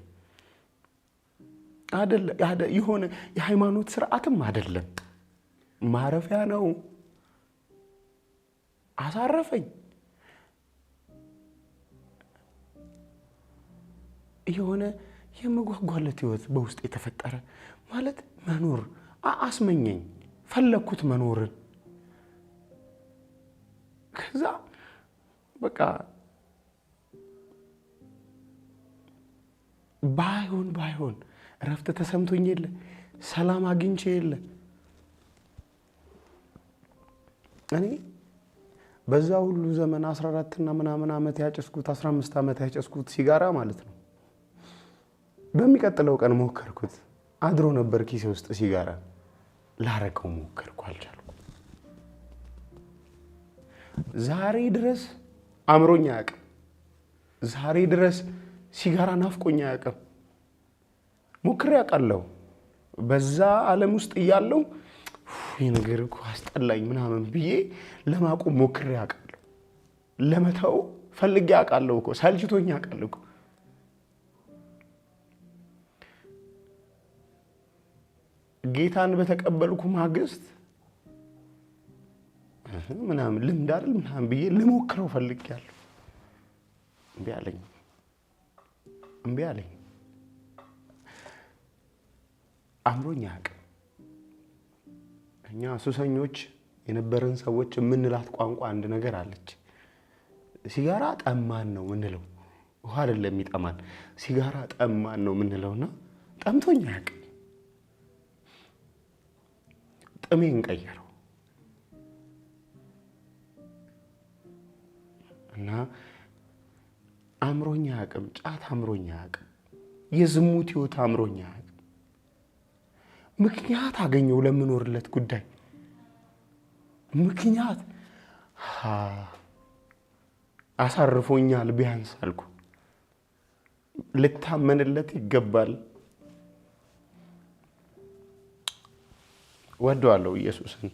የሆነ የሃይማኖት ስርዓትም አይደለም። ማረፊያ ነው። አሳረፈኝ። የሆነ የመጓጓለት ህይወት በውስጥ የተፈጠረ ማለት መኖር አስመኘኝ። ፈለኩት መኖርን። ከዛ በቃ ባይሆን እረፍት ተሰምቶኝ የለ፣ ሰላም አግኝቼ የለ። እኔ በዛ ሁሉ ዘመን 14 እና ምናምን ዓመት ያጨስኩት 15 ዓመት ያጨስኩት ሲጋራ ማለት ነው። በሚቀጥለው ቀን ሞከርኩት። አድሮ ነበር ኪሴ ውስጥ ሲጋራ። ላረቀው ሞከርኩ፣ አልቻልኩም። ዛሬ ድረስ አምሮኛ አያውቅም። ዛሬ ድረስ ሲጋራ ናፍቆኛ አያውቅም። ሞክሬ አውቃለሁ። በዛ ዓለም ውስጥ እያለሁ ይሄ ነገር እኮ አስጠላኝ ምናምን ብዬ ለማቆም ሞክሬ አውቃለሁ። ለመተው ፈልጌ አውቃለሁ እኮ፣ ሰልችቶኝ አውቃለሁ እኮ። ጌታን በተቀበልኩ ማግስት ምናምን ልምድ አይደል ምናምን ብዬ ልሞክረው ፈልጌያለሁ። እምቢ አለኝ። አምሮኝ አያውቅም። እኛ ሱሰኞች የነበረን ሰዎች የምንላት ቋንቋ አንድ ነገር አለች። ሲጋራ ጠማን ነው ምንለው። ውሃ አይደለም የሚጠማን፣ ሲጋራ ጠማን ነው ምንለውና ጠምቶኝ አያውቅም። ጥሜን ቀየረው እና አምሮኝ አያውቅም። ጫት አምሮኝ አያውቅም። የዝሙት ህይወት አምሮኝ አያውቅም። ምክንያት አገኘው ለምኖርለት ጉዳይ ምክንያት አሳርፎኛል። ቢያንስ አልኩ ልታመንለት ይገባል። ወደዋለሁ ኢየሱስን።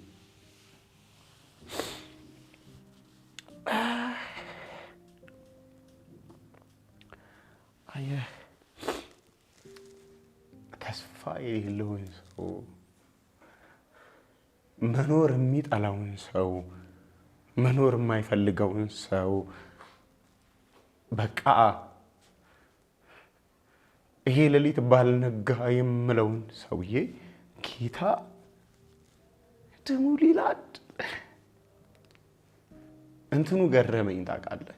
አየህ፣ ተስፋ የሌለውን ሰው፣ መኖር የሚጠላውን ሰው፣ መኖር የማይፈልገውን ሰው በቃ ይሄ ሌሊት ባልነጋ የምለውን ሰውዬ ጌታ ደሙ ሊላድ እንትኑ ገረመኝ። ታውቃለህ፣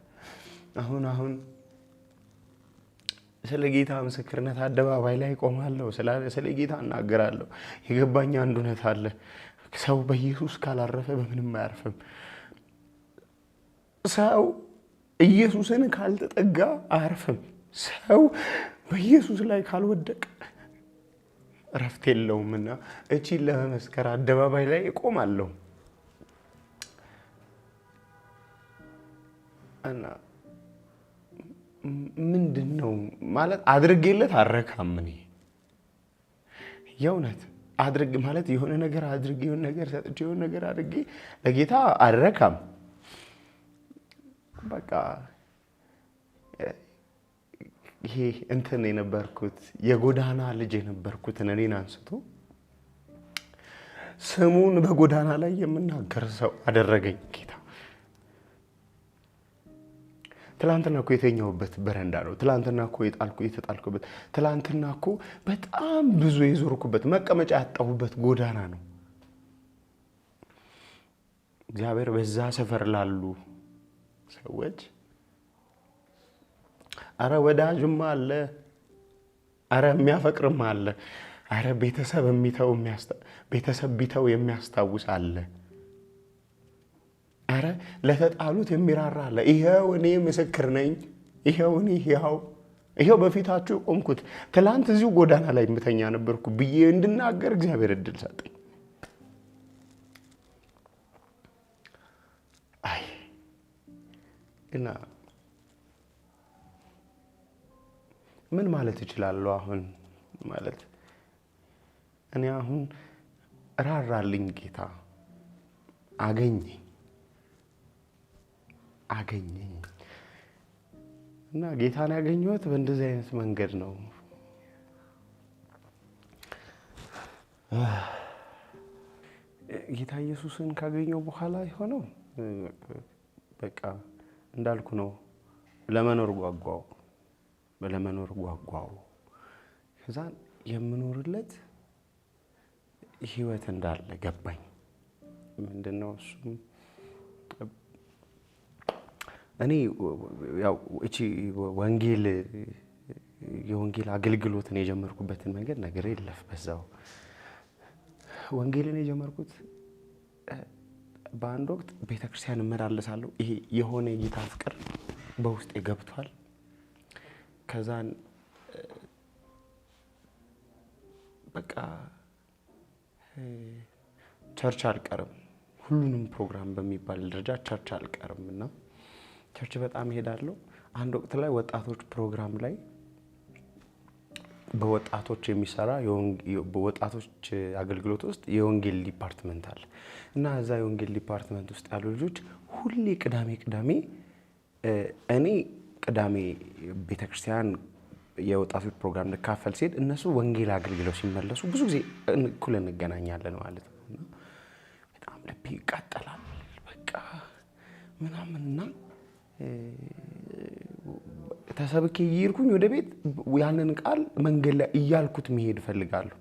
አሁን ስለ ጌታ ምስክርነት አደባባይ ላይ ቆማለሁ፣ ስለ ጌታ እናገራለሁ። የገባኝ አንድ እውነት አለ። ሰው በኢየሱስ ካላረፈ በምንም አያርፍም። ሰው ኢየሱስን ካልተጠጋ አያርፍም። ሰው በኢየሱስ ላይ ካልወደቀ እረፍት የለውምና እቺን ለመመስከር አደባባይ ላይ እቆማለሁ እና ምንድነው ማለት አድርጌለት አረካም እኔ የእውነት አድርግ ማለት የሆነ ነገር አድርጌ የሆነ ነገር ሰጥቼ የሆነ ነገር አድርጌ ለጌታ አረካም በቃ ይሄ እንትን የነበርኩት የጎዳና ልጅ የነበርኩት እኔን አንስቶ ስሙን በጎዳና ላይ የምናገር ሰው አደረገኝ ጌታ። ትላንትና እኮ የተኛሁበት በረንዳ ነው። ትላንትና እኮ የተጣልኩበት፣ ትላንትና እኮ በጣም ብዙ የዞርኩበት መቀመጫ ያጣሁበት ጎዳና ነው። እግዚአብሔር በዛ ሰፈር ላሉ ሰዎች አረ ወዳጅም አለ፣ አረ የሚያፈቅርም አለ፣ አረ ቤተሰብ ቢተው የሚያስታውስ አለ፣ አረ ለተጣሉት የሚራራ አለ። ይሄው እኔ ምስክር ነኝ። ይሄው በፊታችሁ ቆምኩት። ትላንት እዚሁ ጎዳና ላይ ምተኛ ነበርኩ ብዬ እንድናገር እግዚአብሔር እድል ሰጠኝ። አይ እና ምን ማለት እችላለሁ አሁን ማለት እኔ አሁን ራራልኝ ጌታ አገኘኝ እና ጌታን ያገኘሁት በእንደዚህ አይነት መንገድ ነው። ጌታ ኢየሱስን ካገኘው በኋላ የሆነው በቃ እንዳልኩ ነው። ለመኖር ጓጓው ከዛ የምኖርለት ህይወት እንዳለ ገባኝ። ምንድነው እሱም እኔ ያው እቺ የወንጌል አገልግሎትን የጀመርኩበትን መንገድ ነገር የለፍ በዛው ወንጌልን የጀመርኩት በአንድ ወቅት ቤተክርስቲያን እመላለሳለሁ። ይሄ የሆነ ጌታ ፍቅር በውስጤ ገብቷል። ከዛን በቃ ቸርች አልቀርም፣ ሁሉንም ፕሮግራም በሚባል ደረጃ ቸርች አልቀርምና ቸርች በጣም እሄዳለሁ። አንድ ወቅት ላይ ወጣቶች ፕሮግራም ላይ በወጣቶች የሚሰራ በወጣቶች አገልግሎት ውስጥ የወንጌል ዲፓርትመንት አለ እና እዛ የወንጌል ዲፓርትመንት ውስጥ ያሉ ልጆች ሁሌ ቅዳሜ እኔ ቅዳሜ ቤተክርስቲያን የወጣቶች ፕሮግራም ልካፈል ሲሄድ እነሱ ወንጌል አገልግለው ሲመለሱ ብዙ ጊዜ እኩል እንገናኛለን ማለት ነው እና በጣም ልቤ ይቃጠላል በቃ ምናምንና ተሰብኬ ይርኩኝ ወደ ቤት ያንን ቃል መንገድ ላይ እያልኩት መሄድ ፈልጋለሁ።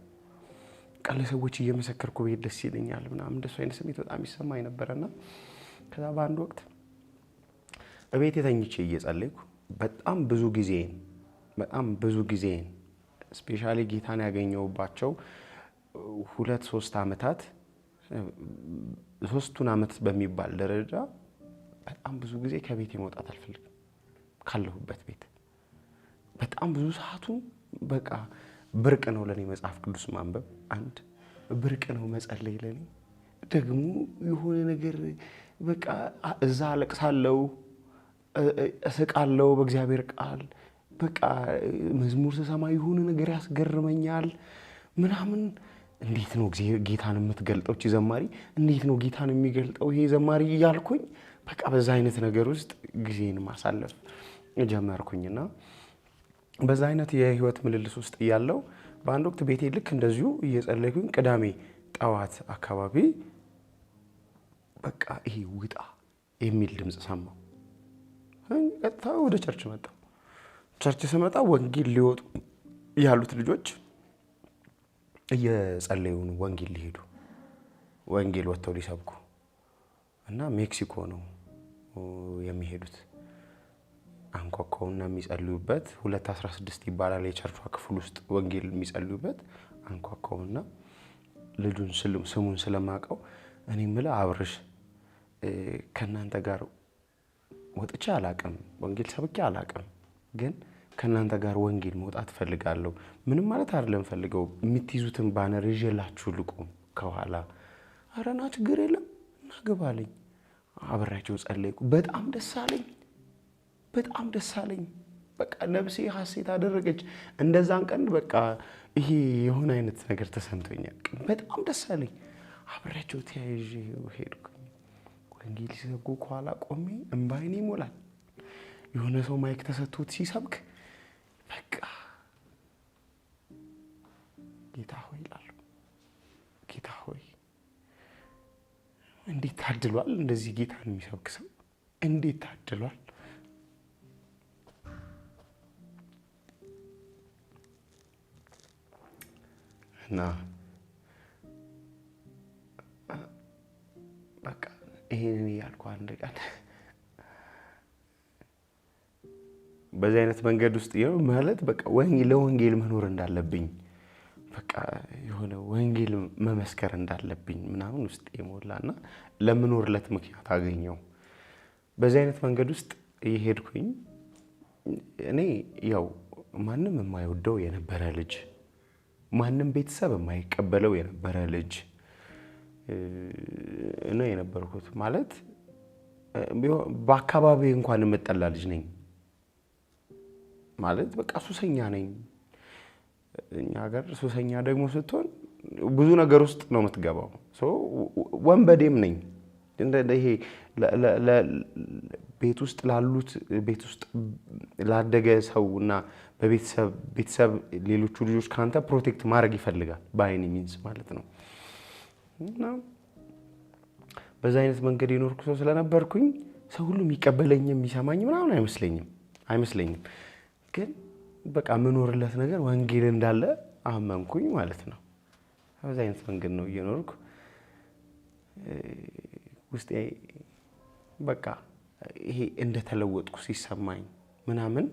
ቃል ለሰዎች እየመሰከርኩ ቤት ደስ ይለኛል ምናምን እንደሱ አይነት ስሜት በጣም ይሰማኝ ነበርና ከዛ በአንድ ወቅት እቤት ተኝቼ እየጸለይኩ በጣም ብዙ ጊዜን ስፔሻሊ ጌታን ያገኘሁባቸው 2-3 ዓመታት 3ቱን ዓመት በሚባል ደረጃ በጣም ብዙ ጊዜ ከቤት መውጣት አልፈልግም። ካለሁበት ቤት በጣም ብዙ ሰዓቱ በቃ ብርቅ ነው ለኔ መጽሐፍ ቅዱስ ማንበብ፣ አንድ ብርቅ ነው መጸለይ ለኔ ደግሞ የሆነ ነገር በቃ እዛ አለቅሳለሁ፣ እስቃለሁ በእግዚአብሔር ቃል በቃ መዝሙር ስሰማ የሆነ ነገር ያስገርመኛል ምናምን። እንዴት ነው ጌታን የምትገልጠው እቺ ዘማሪ? እንዴት ነው ጌታን የሚገልጠው ይሄ ዘማሪ እያልኩኝ በቃ በዛ አይነት ነገር ውስጥ ጊዜን ማሳለፍ ጀመርኩኝና በዛ አይነት የህይወት ምልልስ ውስጥ እያለሁ በአንድ ወቅት ቤቴ ልክ እንደዚሁ እየጸለይኩኝ ቅዳሜ ጠዋት አካባቢ በቃ ይሄ ውጣ የሚል ድምጽ ሰማሁ። ቀጥታ ወደ ቸርች መጣሁ። ቸርች ስመጣ ወንጌል ሊወጡ ያሉት ልጆች እየጸለዩ ነው ወንጌል ሊሄዱ ወንጌል ወጥተው ሊሰብኩ እና ሜክሲኮ ነው የሚሄዱት። አንኳኳውና የሚጸልዩበት 216 ይባላል የቸርቿ ክፍል ውስጥ ወንጌል የሚጸልዩበት። አንኳኳውና ልጁን ስሙን ስለማቀው እኔ ምለ አብርሽ ከናንተ ጋር ወጥቼ አላቀም፣ ወንጌል ሰብኬ አላቀም፣ ግን ከእናንተ ጋር ወንጌል መውጣት ፈልጋለሁ። ምንም ማለት አይደለም ፈልገው የምትይዙትን ባነር ይዤላችሁ ልቁም ከኋላ። ኧረ ና ችግር የለም እና ግባልኝ። አብሬያቸው ጸለይኩ። በጣም ደስ አለኝ። በቃ ነፍሴ ሐሴት አደረገች። እንደዛን ቀን በቃ ይሄ የሆነ አይነት ነገር ተሰምቶኛል። በጣም ደስ አለኝ። አብሬያቸው ተያይዤ ሄድኩኝ። ወንጌል ሲሰብኩ ከኋላ ቆሜ እምባዬን ይሞላል። የሆነ ሰው ማይክ ተሰጥቶት ሲሰብክ በቃ ጌታ ሆይ ይላሉ። ጌታ ሆይ እንዴት ታድሏል! እንደዚህ ጌታን የሚሰብክ ሰው እንዴት ታድሏል! እና በቃ ይሄን ያልኩ አንድ ቀን በዚህ አይነት መንገድ ውስጥ ይኸው ማለት በቃ ለወንጌል መኖር እንዳለብኝ በቃ የሆነ ወንጌል መመስከር እንዳለብኝ ምናምን ውስጥ የሞላና ለምኖርለት ምክንያት አገኘው። በዚህ አይነት መንገድ ውስጥ እየሄድኩኝ እኔ ያው ማንም የማይወደው የነበረ ልጅ፣ ማንም ቤተሰብ የማይቀበለው የነበረ ልጅ ነው የነበርኩት። ማለት በአካባቢ እንኳን የምጠላ ልጅ ነኝ። ማለት በቃ ሱሰኛ ነኝ። እኛ ሀገር ሱሰኛ ደግሞ ስትሆን ብዙ ነገር ውስጥ ነው የምትገባው። ወንበዴም ነኝ። ይሄ ቤት ውስጥ ላደገ ሰው እና በቤተሰብ ሌሎቹ ልጆች ካንተ ፕሮቴክት ማድረግ ይፈልጋል በአይኒ ሚንስ ማለት ነው። እና በዛ አይነት መንገድ የኖርኩ ሰው ስለነበርኩኝ ሰው ሁሉ የሚቀበለኝ የሚሰማኝ ምናምን አይመስለኝም። ግን በቃ የምኖርለት ነገር ወንጌል እንዳለ አመንኩኝ ማለት ነው። በዛ አይነት መንገድ ነው እየኖርኩ ውስጤ በቃ ይሄ እንደተለወጥኩ ሲሰማኝ ምናምን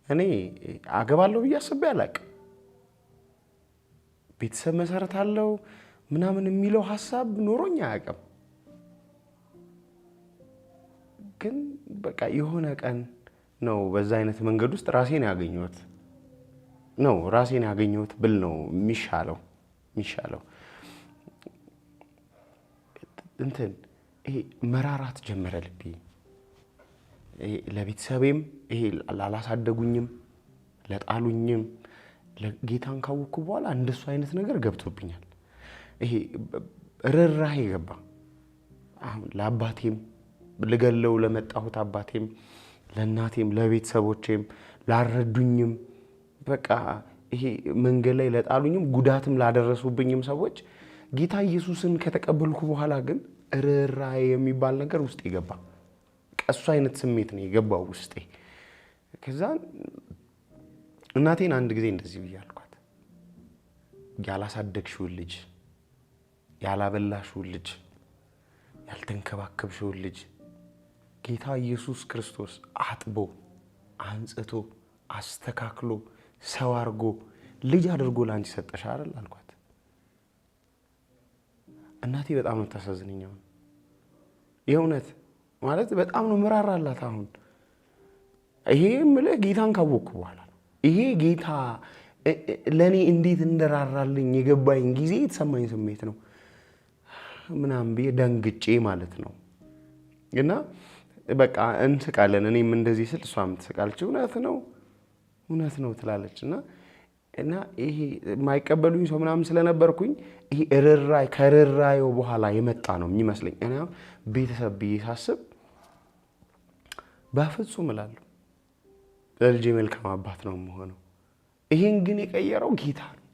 እኔ አገባለሁ ብዬ አስቤ አላቅም። ቤተሰብ መሰረታለሁ ምናምን የሚለው ሐሳብ ኖሮኝ አያውቅም። ግን በቃ የሆነ ቀን ነው በዛ አይነት መንገድ ውስጥ ራሴን ያገኘሁት ብል ነው የሚሻለው። ይሄ መራራት ጀመረ ልቤ። ለቤተሰቤም ይሄ ላላሳደጉኝም ለጣሉኝም ጌታን ካወቅኩ በኋላ እንደሱ አይነት ነገር ገብቶብኛል። ይሄ ርህራሄ ገባ። አሁን ለአባቴም ልገለው ለመጣሁት አባቴም ለእናቴም ለቤተሰቦቼም ላረዱኝም በቃ ይሄ መንገድ ላይ ለጣሉኝም ጉዳትም ላደረሱብኝም ሰዎች ጌታ ኢየሱስን ከተቀበልኩ በኋላ ግን ርህራሄ የሚባል ነገር ውስጤ ገባ። እሱ አይነት ስሜት ነው የገባው ውስጤ። ከዛ እናቴን አንድ ጊዜ እንደዚህ ብያልኳት፣ ያላሳደግሽውን ልጅ፣ ያላበላሽውን ልጅ፣ ያልተንከባከብሽውን ልጅ ጌታ ኢየሱስ ክርስቶስ አጥቦ አንጽቶ አስተካክሎ ሰው አድርጎ ልጅ አድርጎ ላንቺ ሰጠሽ አይደል አልኳት። እናቴ በጣም ነው ታሳዝነኛው። የእውነት ማለት በጣም ነው ምራራላት። አሁን ይሄ ምልህ ጌታን ካወቅኩ በኋላ ነው። ይሄ ጌታ ለኔ እንዴት እንደራራልኝ የገባኝ ጊዜ የተሰማኝ ስሜት ነው ምናምን ብዬ ደንግጬ ማለት ነው። እና በቃ እንስቃለን። እኔም እንደዚህ ስል እሷም ትስቃለች። እውነት ነው ትላለች። እና ይሄ የማይቀበሉኝ ሰው ምናምን ስለነበርኩኝ ይሄ ከርህራሄው በኋላ የመጣ ነው የሚመስለኝ። እኔ ቤተሰብ ብዬ ሳስብ በፍጹም እላለሁ ለልጄ መልካም አባት ነው የምሆነው። ይሄን ግን የቀየረው ጌታ ነው።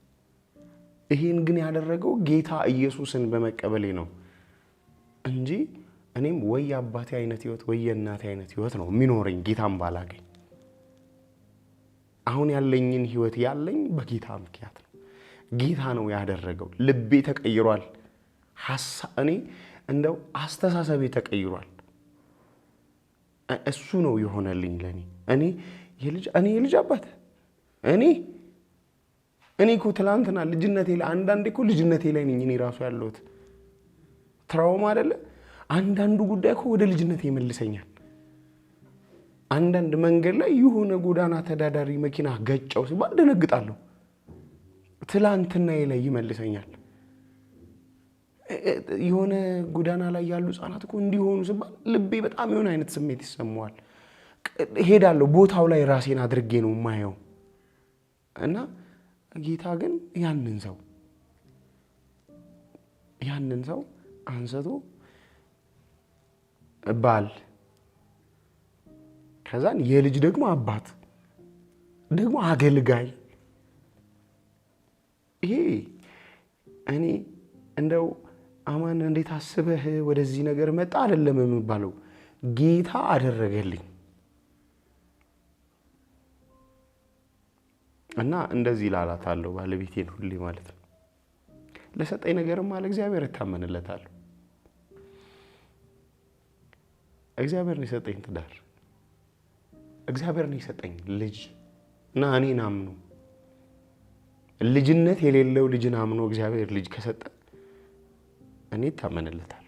ይሄን ግን ያደረገው ጌታ ኢየሱስን በመቀበሌ ነው እንጂ እኔም ወይ የአባቴ አይነት ህይወት ወይ የእናቴ አይነት ህይወት ነው የሚኖረኝ ጌታን ባላገኝ። አሁን ያለኝን ህይወት ያለኝ በጌታ ምክንያት ነው። ጌታ ነው ያደረገው። ልቤ ተቀይሯል። እኔ እንደው አስተሳሰቤ ተቀይሯል። እሱ ነው የሆነልኝ ለኔ። እኔ የልጅ አባት እኔ እኮ ትላንትና ልጅነቴ ላይ አንዳንዴ እኮ ልጅነቴ ላይ ነኝ እኔ ራሱ ያለሁት። ትራውማ አይደለ? አንዳንዱ ጉዳይ እኮ ወደ ልጅነቴ ይመልሰኛል። አንዳንድ መንገድ ላይ የሆነ ጎዳና ተዳዳሪ መኪና ገጨው ሲባል ደነግጣለሁ። ትላንትና ላይ ይመልሰኛል። የሆነ ጎዳና ላይ ያሉ ህፃናት እኮ እንዲሆኑ ሲባል ልቤ በጣም የሆነ አይነት ስሜት ይሰማዋል። ሄዳለሁ፣ ቦታው ላይ ራሴን አድርጌ ነው የማየው። እና ጌታ ግን ያንን ሰው አንስቶ ባል፣ ከዛን የልጅ ደግሞ አባት፣ ደግሞ አገልጋይ። ይሄ እኔ እንደው አማን እንዴት አስበህ ወደዚህ ነገር መጣ አይደለም የሚባለው፣ ጌታ አደረገልኝ። እና እንደዚህ ላላታለሁ ባለቤቴን ሁሌ ማለት ነው። ለሰጠኝ ነገርም አለ እግዚአብሔር እታመንለታለሁ። እግዚአብሔር ነው የሰጠኝ ትዳር፣ እግዚአብሔር ነው የሰጠኝ ልጅ እና እኔን አምኖ ልጅነት የሌለው ልጅን አምኖ እግዚአብሔር ልጅ ከሰጠ እኔ እታመንለታለሁ።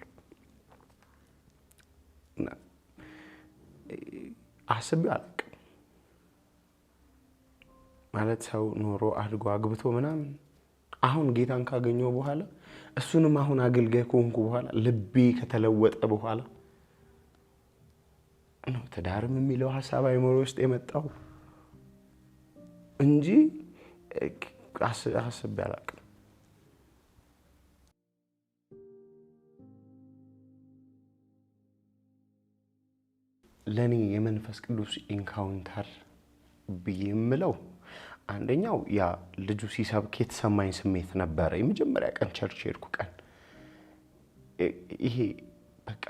አስቤ አላውቅም ማለት ሰው ኖሮ አድጎ አግብቶ ምናምን። አሁን ጌታን ካገኘው በኋላ እሱንም አሁን አገልጋይ ከሆንኩ በኋላ ልቤ ከተለወጠ በኋላ ነው ትዳርም የሚለው ሐሳብ አይምሮ ውስጥ የመጣው እንጂ አስቤ አላውቅም። ለኔ የመንፈስ ቅዱስ ኢንካውንተር ብዬ የምለው አንደኛው ያ ልጁ ሲሰብክ የተሰማኝ ስሜት ነበረ። የመጀመሪያ ቀን ቸርች ሄድኩ ቀን ይሄ በቃ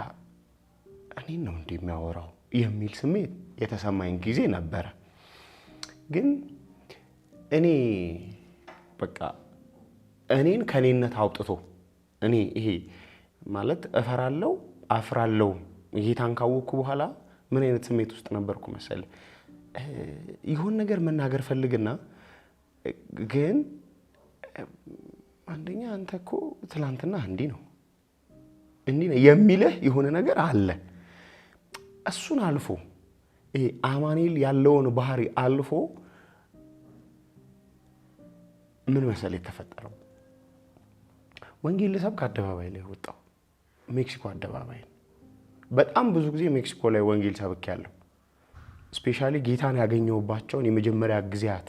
እኔን ነው እንደሚያወራው የሚል ስሜት የተሰማኝ ጊዜ ነበረ። ግን እኔ በቃ እኔን ከኔነት አውጥቶ እኔ ይሄ ማለት እፈራለሁ አፍራለሁ ጌታን ካወቅኩ በኋላ ምን አይነት ስሜት ውስጥ ነበርኩ መሰለ? ይሁን ነገር መናገር ፈልግና ግን አንደኛ አንተ እኮ ትላንትና እንዲህ ነው የሚልህ የሆነ ነገር አለ። እሱን አልፎ ይሄ አማኑኤል ያለውን ባህሪ አልፎ ምን መሰለ የተፈጠረው? ወንጌል ልሰብክ አደባባይ ላይ ወጣው፣ ሜክሲኮ አደባባይ። በጣም ብዙ ጊዜ ሜክሲኮ ላይ ወንጌል ሰብኬያለሁ። ስፔሻሊ ጌታን ያገኘሁባቸውን የመጀመሪያ ጊዜያት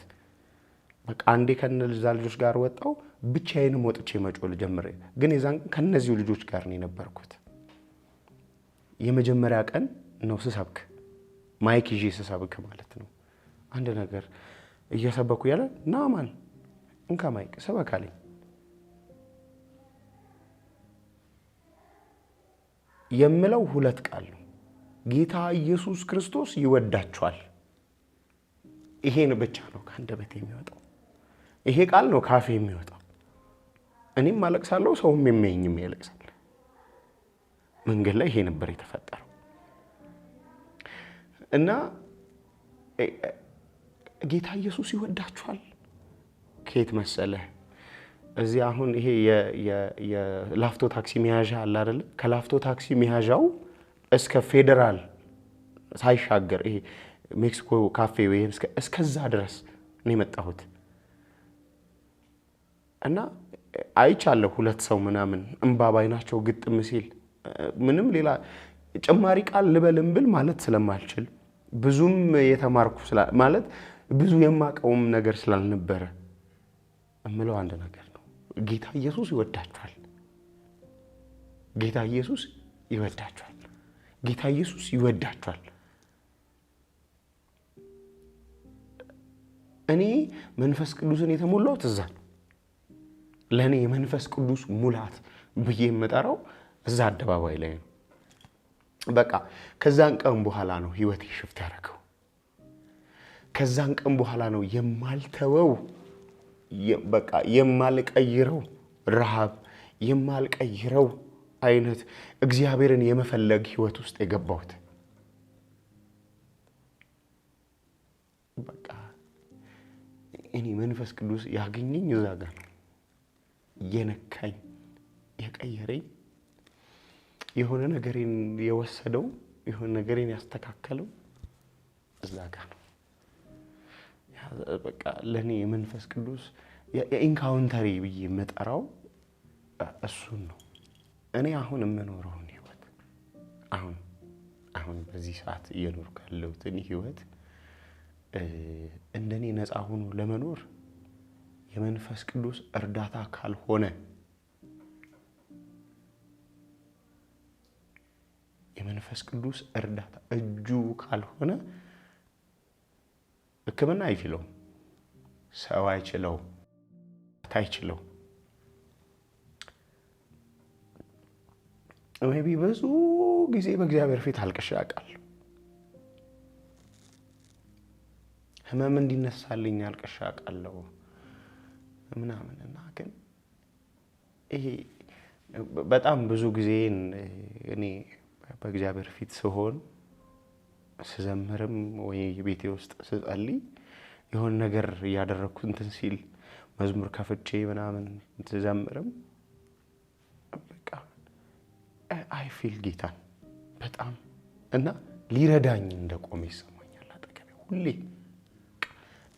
በቃ አንዴ ከነዛ ልጆች ጋር ወጣው፣ ብቻዬንም ወጥቼ መጮህ ጀመረ። ግን የዛን ከነዚሁ ልጆች ጋር ነው የነበርኩት። የመጀመሪያ ቀን ነው ስሰብክ፣ ማይክ ይዤ ስሰብክ ማለት ነው። አንድ ነገር እየሰበኩ ያለ ናማን እንካ ማይክ ሰበክ አለኝ። የምለው ሁለት ቃል ነው፣ ጌታ ኢየሱስ ክርስቶስ ይወዳችኋል። ይሄን ብቻ ነው ከአንደበቴ የሚወጣው። ይሄ ቃል ነው ካፌ የሚወጣው። እኔም አለቅሳለሁ፣ ሰውም የሚያየኝም ያለቅሳል። መንገድ ላይ ይሄ ነበር የተፈጠረው። እና ጌታ ኢየሱስ ይወዳችኋል ከየት መሰለህ? እዚህ አሁን ይሄ የላፍቶ ታክሲ መያዣ አለ አይደል? ከላፍቶ ታክሲ መያዣው እስከ ፌደራል ሳይሻገር ይሄ ሜክሲኮ ካፌ ወይ እስከዛ ድረስ ነው የመጣሁት። እና አይቻለሁ ሁለት ሰው ምናምን እንባ ባይናቸው ግጥም ሲል ምንም ሌላ ጭማሪ ቃል ልበልም ብል ማለት ስለማልችል ብዙም የተማርኩ ማለት ብዙ የማቀውም ነገር ስላልነበረ እምለው አንድ ነገር ነው፣ ጌታ ኢየሱስ ይወዳችኋል። ጌታ ኢየሱስ ይወዳችኋል። ጌታ ኢየሱስ ይወዳችኋል። እኔ መንፈስ ቅዱስን የተሞላሁት እዛ ነው። ለኔ የመንፈስ ቅዱስ ሙላት ብዬ የምጠራው እዛ አደባባይ ላይ ነው። በቃ ከዛን ቀን በኋላ ነው ህይወቴ ሽፍት ያደረገው። ከዛን ቀን በኋላ ነው የማልተወው በቃ የማልቀይረው ረሃብ፣ የማልቀይረው አይነት እግዚአብሔርን የመፈለግ ህይወት ውስጥ የገባሁት። በቃ እኔ መንፈስ ቅዱስ ያገኘኝ እዛ ጋር ነው። የነካኝ፣ የቀየረኝ፣ የሆነ ነገሬን የወሰደው፣ የሆነ ነገሬን ያስተካከለው እዛ ጋር ነው። በቃ ለኔ መንፈስ ቅዱስ የኢንካውንተሪ ብዬ የምጠራው እሱን ነው። እኔ አሁን የምኖረው ህይወት አሁን በዚህ ሰዓት እየኖርኩ ያለሁት ህይወት እንደኔ ነፃ ሆኖ ለመኖር የመንፈስ ቅዱስ እርዳታ ካልሆነ የመንፈስ ቅዱስ እርዳታ እጁ ካልሆነ ሕክምና አይችለው፣ ሰው አይችለው፣ ታይችለው። ሜቢ ብዙ ጊዜ በእግዚአብሔር ፊት አልቅሼ አውቃለሁ። ህመም እንዲነሳልኝ አልቅሼ አውቃለሁ ምናምንና ግን ይሄ በጣም ብዙ ጊዜ እኔ በእግዚአብሔር ፊት ስሆን ስዘምርም ወይ ቤቴ ውስጥ ስጸልይ የሆነ ነገር ያደረኩ እንትን ሲል መዝሙር ከፍቼ ምናምን ስዘምርም በቃ አይ ፊል ጌታን በጣም እና ሊረዳኝ እንደቆመ ይሰማኛል። አጠገቤ ሁሌ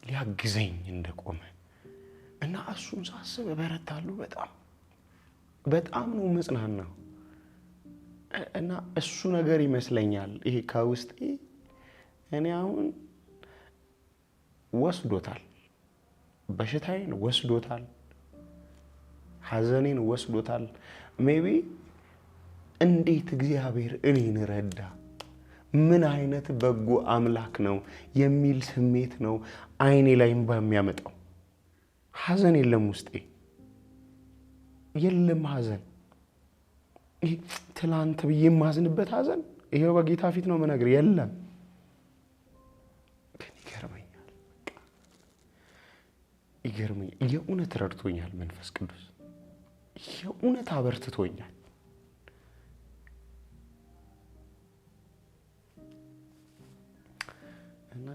ሊያግዘኝ እንደቆመ እና እሱን ሳስብ እበረታለሁ። በጣም ነው መጽናናው እና እሱ ነገር ይመስለኛል ይሄ ከውስጤ እኔ አሁን ወስዶታል፣ በሽታዬን ወስዶታል፣ ሐዘኔን ወስዶታል። ሜቢ እንዴት እግዚአብሔር እኔን ረዳ፣ ምን አይነት በጎ አምላክ ነው የሚል ስሜት ነው አይኔ ላይ በሚያመጣው። ሐዘን የለም ውስጤ የለም ሐዘን። ይሄ ትላንት ብዬ የማዝንበት ሐዘን ይሄው በጌታ ፊት ነው መነግር የለም። ግን ይገርመኛል። የእውነት ረድቶኛል መንፈስ ቅዱስ፣ የእውነት አበርትቶኛል። እና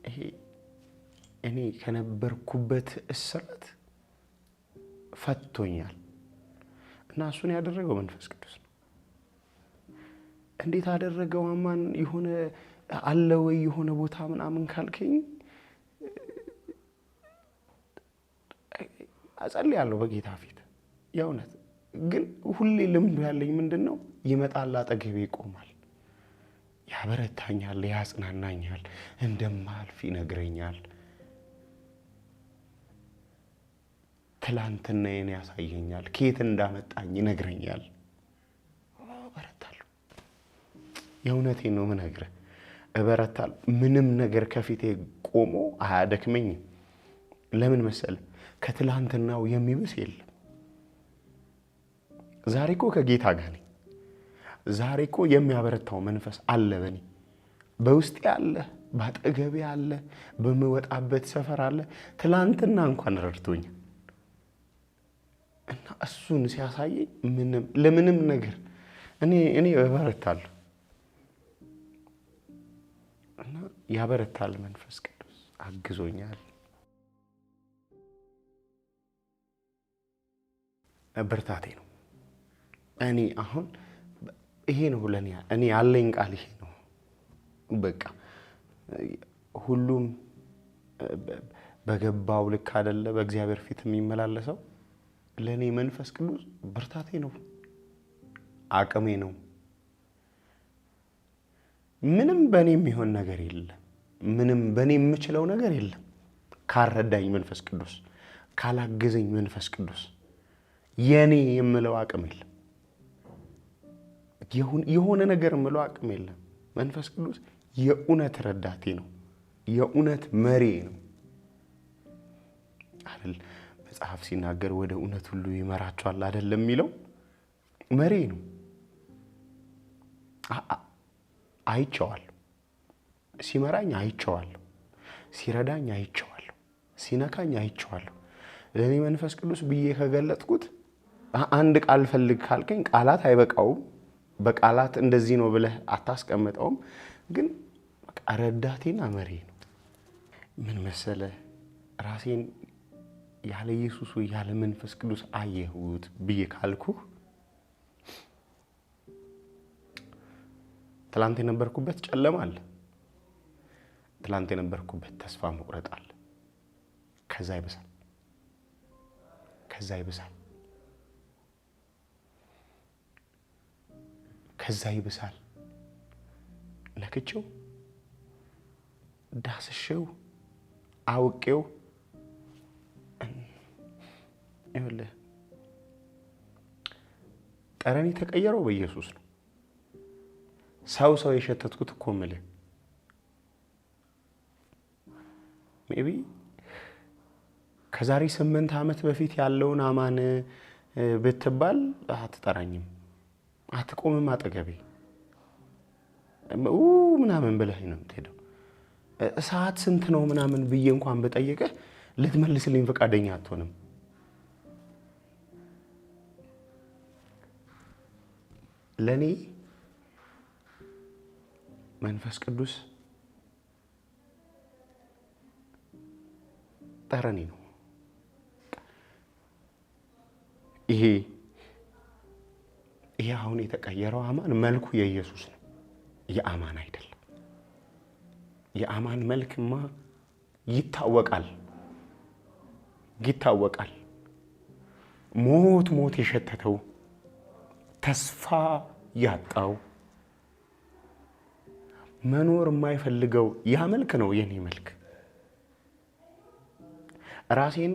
ይሄ እኔ ከነበርኩበት እስራት ፈቶኛል። እና እሱን ያደረገው መንፈስ ቅዱስ ነው። እንዴት አደረገው? አማን የሆነ አለ ወይ የሆነ ቦታ ምናምን ካልከኝ አጸልያለሁ በጌታ ፊት የእውነት። ግን ሁሌ ልምዱ ያለኝ ምንድነው? ይመጣል፣ አጠገቤ ይቆማል፣ ያበረታኛል፣ ያጽናናኛል፣ እንደማልፍ ይነግረኛል። ትላንትናዬን ያሳየኛል፣ ከየት እንዳመጣኝ ይነግረኛል። እበረታለሁ። የእውነቴን ነው የምነግርህ፣ እበረታለሁ። ምንም ነገር ከፊቴ ቆሞ አያደክመኝም። ለምን መሰለህ? ከትላንትናው የሚብስ የለም። ዛሬ እኮ ከጌታ ጋር ነኝ። ዛሬ እኮ የሚያበረታው መንፈስ አለ በኔ፣ በውስጤ አለ፣ ባጠገቤ አለ፣ በምወጣበት ሰፈር አለ። ትላንትና እንኳን ረድቶኛል። እና እሱን ሲያሳየኝ ለምንም ነገር እኔ እበረታለሁ። እና ያበረታል መንፈስ ቅዱስ አግዞኛል። ብርታቴ ነው። እኔ አሁን ይሄ ነው ለኔ እኔ ያለኝ ቃል ይሄ ነው። በቃ ሁሉም በገባው ልክ አይደለ በእግዚአብሔር ፊት የሚመላለሰው። ለኔ መንፈስ ቅዱስ ብርታቴ ነው፣ አቅሜ ነው። ምንም በኔ የሚሆን ነገር የለም። ምንም በኔ የምችለው ነገር የለም ካረዳኝ መንፈስ ቅዱስ፣ ካላገዘኝ መንፈስ ቅዱስ የኔ የምለው አቅም የለም። የሆነ ነገር የምለው አቅም የለም። መንፈስ ቅዱስ የእውነት ረዳቴ ነው፣ የእውነት መሪ ነው አይደል? መጽሐፍ ሲናገር ወደ እውነት ሁሉ ይመራቸዋል አይደለም የሚለው? መሪ ነው። አይቼዋለሁ፣ ሲመራኝ አይቼዋለሁ፣ ሲረዳኝ አይቼዋለሁ፣ ሲነካኝ አይቼዋለሁ። ለኔ መንፈስ ቅዱስ ብዬ ከገለጥኩት አንድ ቃል ፈልግ ካልከኝ ቃላት አይበቃውም። በቃላት እንደዚህ ነው ብለህ አታስቀምጠውም። ግን ረዳቴና መሪ ነው። ምን መሰለህ? ራሴን ያለ ኢየሱስ ወይ ያለ መንፈስ ቅዱስ አየሁት ብዬ ካልኩ ትላንት የነበርኩበት ጨለማ አለ። ትላንት የነበርኩበት ተስፋ መቁረጥ አለ። ከዛ ይብሳል። ነክቼው ዳስሼው አውቄው ይኸውልህ ጠረኔ ተቀየረው በኢየሱስ ነው። ሰው የሸተትኩት እኮ የምልህ ሜቢ ከዛሬ 8 ዓመት በፊት ያለውን አማን ብትባል አትጠራኝም፣ አትቆምም አጠገቤ ምናምን ብለህ ነው የምትሄደው። ሰዓት ስንት ነው ምናምን ብዬ እንኳን ብጠይቅህ ልትመልስልኝ ፈቃደኛ አትሆንም። ለኔ መንፈስ ቅዱስ ጠረኔ ነው። ይሄ አሁን የተቀየረው አማን መልኩ የኢየሱስ ነው፣ የአማን አይደለም። የአማን መልክማ ይታወቃል። ሞት የሸተተው ተስፋ ያጣው መኖር የማይፈልገው ያ መልክ ነው የኔ መልክ። ራሴን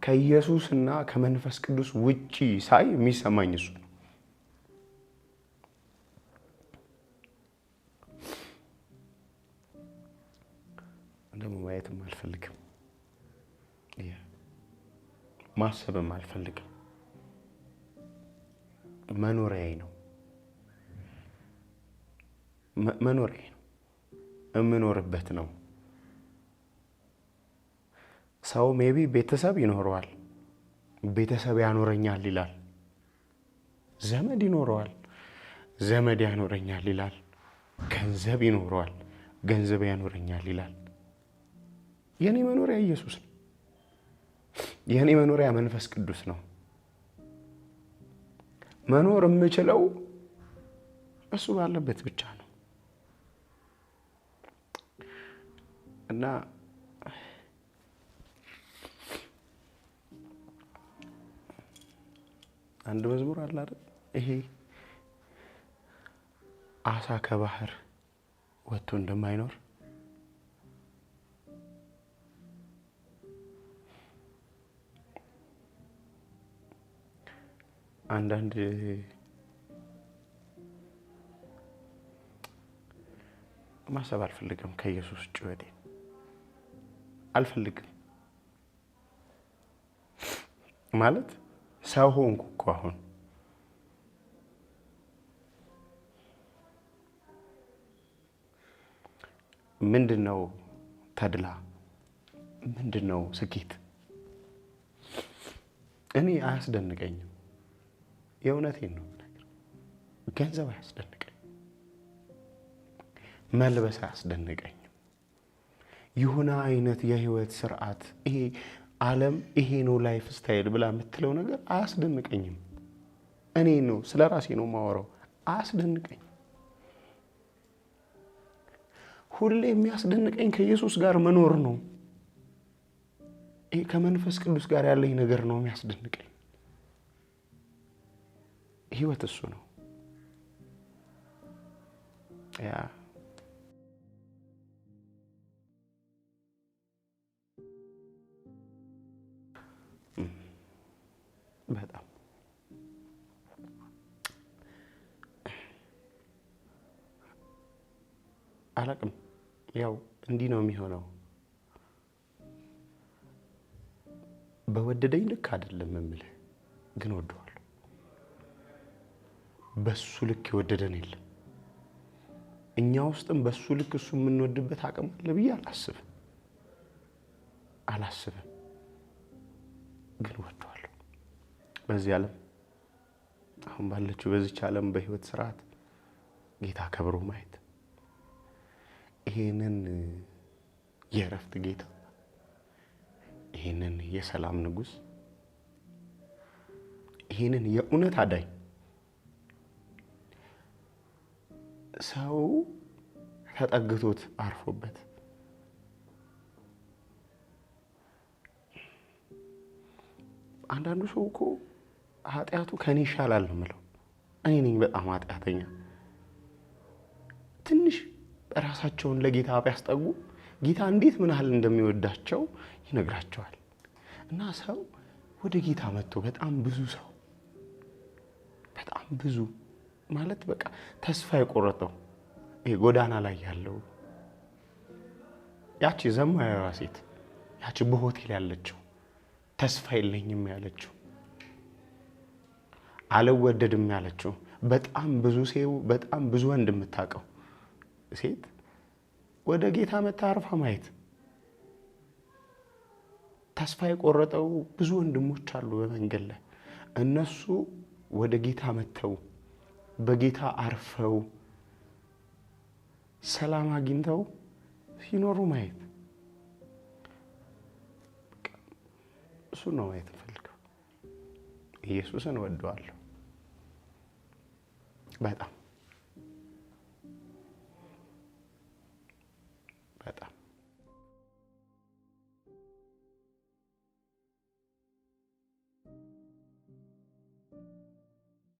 ከኢየሱስና ከመንፈስ ቅዱስ ውጪ ሳይ የሚሰማኝ እሱ ነው። ደግሞ ማየትም አልፈልግም፣ ማሰብም አልፈልግም። መኖሪያዬ ነው፣ የምኖርበት ነው። ሰው ሜቢ ቤተሰብ ይኖረዋል፣ ቤተሰብ ያኖረኛል ይላል። ዘመድ ይኖረዋል፣ ዘመድ ያኖረኛል ይላል። ገንዘብ ይኖረዋል፣ ገንዘብ ያኖረኛል ይላል። የኔ መኖሪያ ኢየሱስ ነው። የኔ መኖሪያ መንፈስ ቅዱስ ነው። መኖር የምችለው እሱ ባለበት ብቻ ነው። እና አንድ መዝሙር አለ አይደል? ይሄ አሳ ከባህር ወጥቶ እንደማይኖር አንዳንድ ማሰብ አልፈልግም። ከኢየሱስ ጭወቴ አልፈልግም ማለት ሰው ሆንኩ እኮ አሁን። ምንድነው ተድላ? ምንድነው ስኬት? እኔ አያስደንቀኝም። የእውነቴን ነው። ገንዘብ አያስደንቀኝም፣ መልበስ አያስደንቀኝም። የሆነ አይነት የህይወት ስርዓት ይሄ ዓለም ይሄ ነው ላይፍ ስታይል ብላ የምትለው ነገር አያስደንቀኝም። እኔ ነው ስለ ራሴ ነው የማወራው። አያስደንቀኝም። ሁሌ የሚያስደንቀኝ ከኢየሱስ ጋር መኖር ነው። ይሄ ከመንፈስ ቅዱስ ጋር ያለኝ ነገር ነው የሚያስደንቀኝ። ህይወት እሱ ነው። ያ በጣም አላቅም። ያው እንዲህ ነው የሚሆነው። በወደደኝ ልክ አይደለም የምልህ፣ ግን ወደዋለሁ። በሱ ልክ የወደደን የለም። እኛ ውስጥም በሱ ልክ እሱ የምንወድበት አቅም አለ ብዬ አላስብም። ግን ወደዋለሁ። በዚህ ዓለም አሁን ባለችው በዚች ዓለም በህይወት ስርዓት ጌታ ከብሮ ማየት፣ ይሄንን የእረፍት ጌታ፣ ይሄንን የሰላም ንጉስ፣ ይሄንን የእውነት አዳኝ ሰው ተጠግቶት አርፎበት አንዳንዱ ሰው እኮ ኃጢአቱ ከኔ ይሻላል ነው የምለው። እኔ ነኝ በጣም ኃጢአተኛ። ትንሽ ራሳቸውን ለጌታ ቢያስጠጉ ጌታ እንዴት ምን ያህል እንደሚወዳቸው ይነግራቸዋል። እና ሰው ወደ ጌታ መጥቶ በጣም ብዙ ማለት በቃ ተስፋ የቆረጠው ጎዳና ላይ ያለው ያቺ ዘማዊዋ ሴት ያቺ በሆቴል ያለችው ተስፋ የለኝም ያለችው አልወደድም ያለችው በጣም ብዙ ወንድ የምታውቀው ሴት ወደ ጌታ መታ አርፋ ማየት። ተስፋ የቆረጠው ብዙ ወንድሞች አሉ በመንገድ ላይ እነሱ ወደ ጌታ መተው በጌታ አርፈው ሰላም አግኝተው ሲኖሩ ማየት። እሱ ነው ማየት ፈልገው። ኢየሱስን ወደዋለሁ በጣም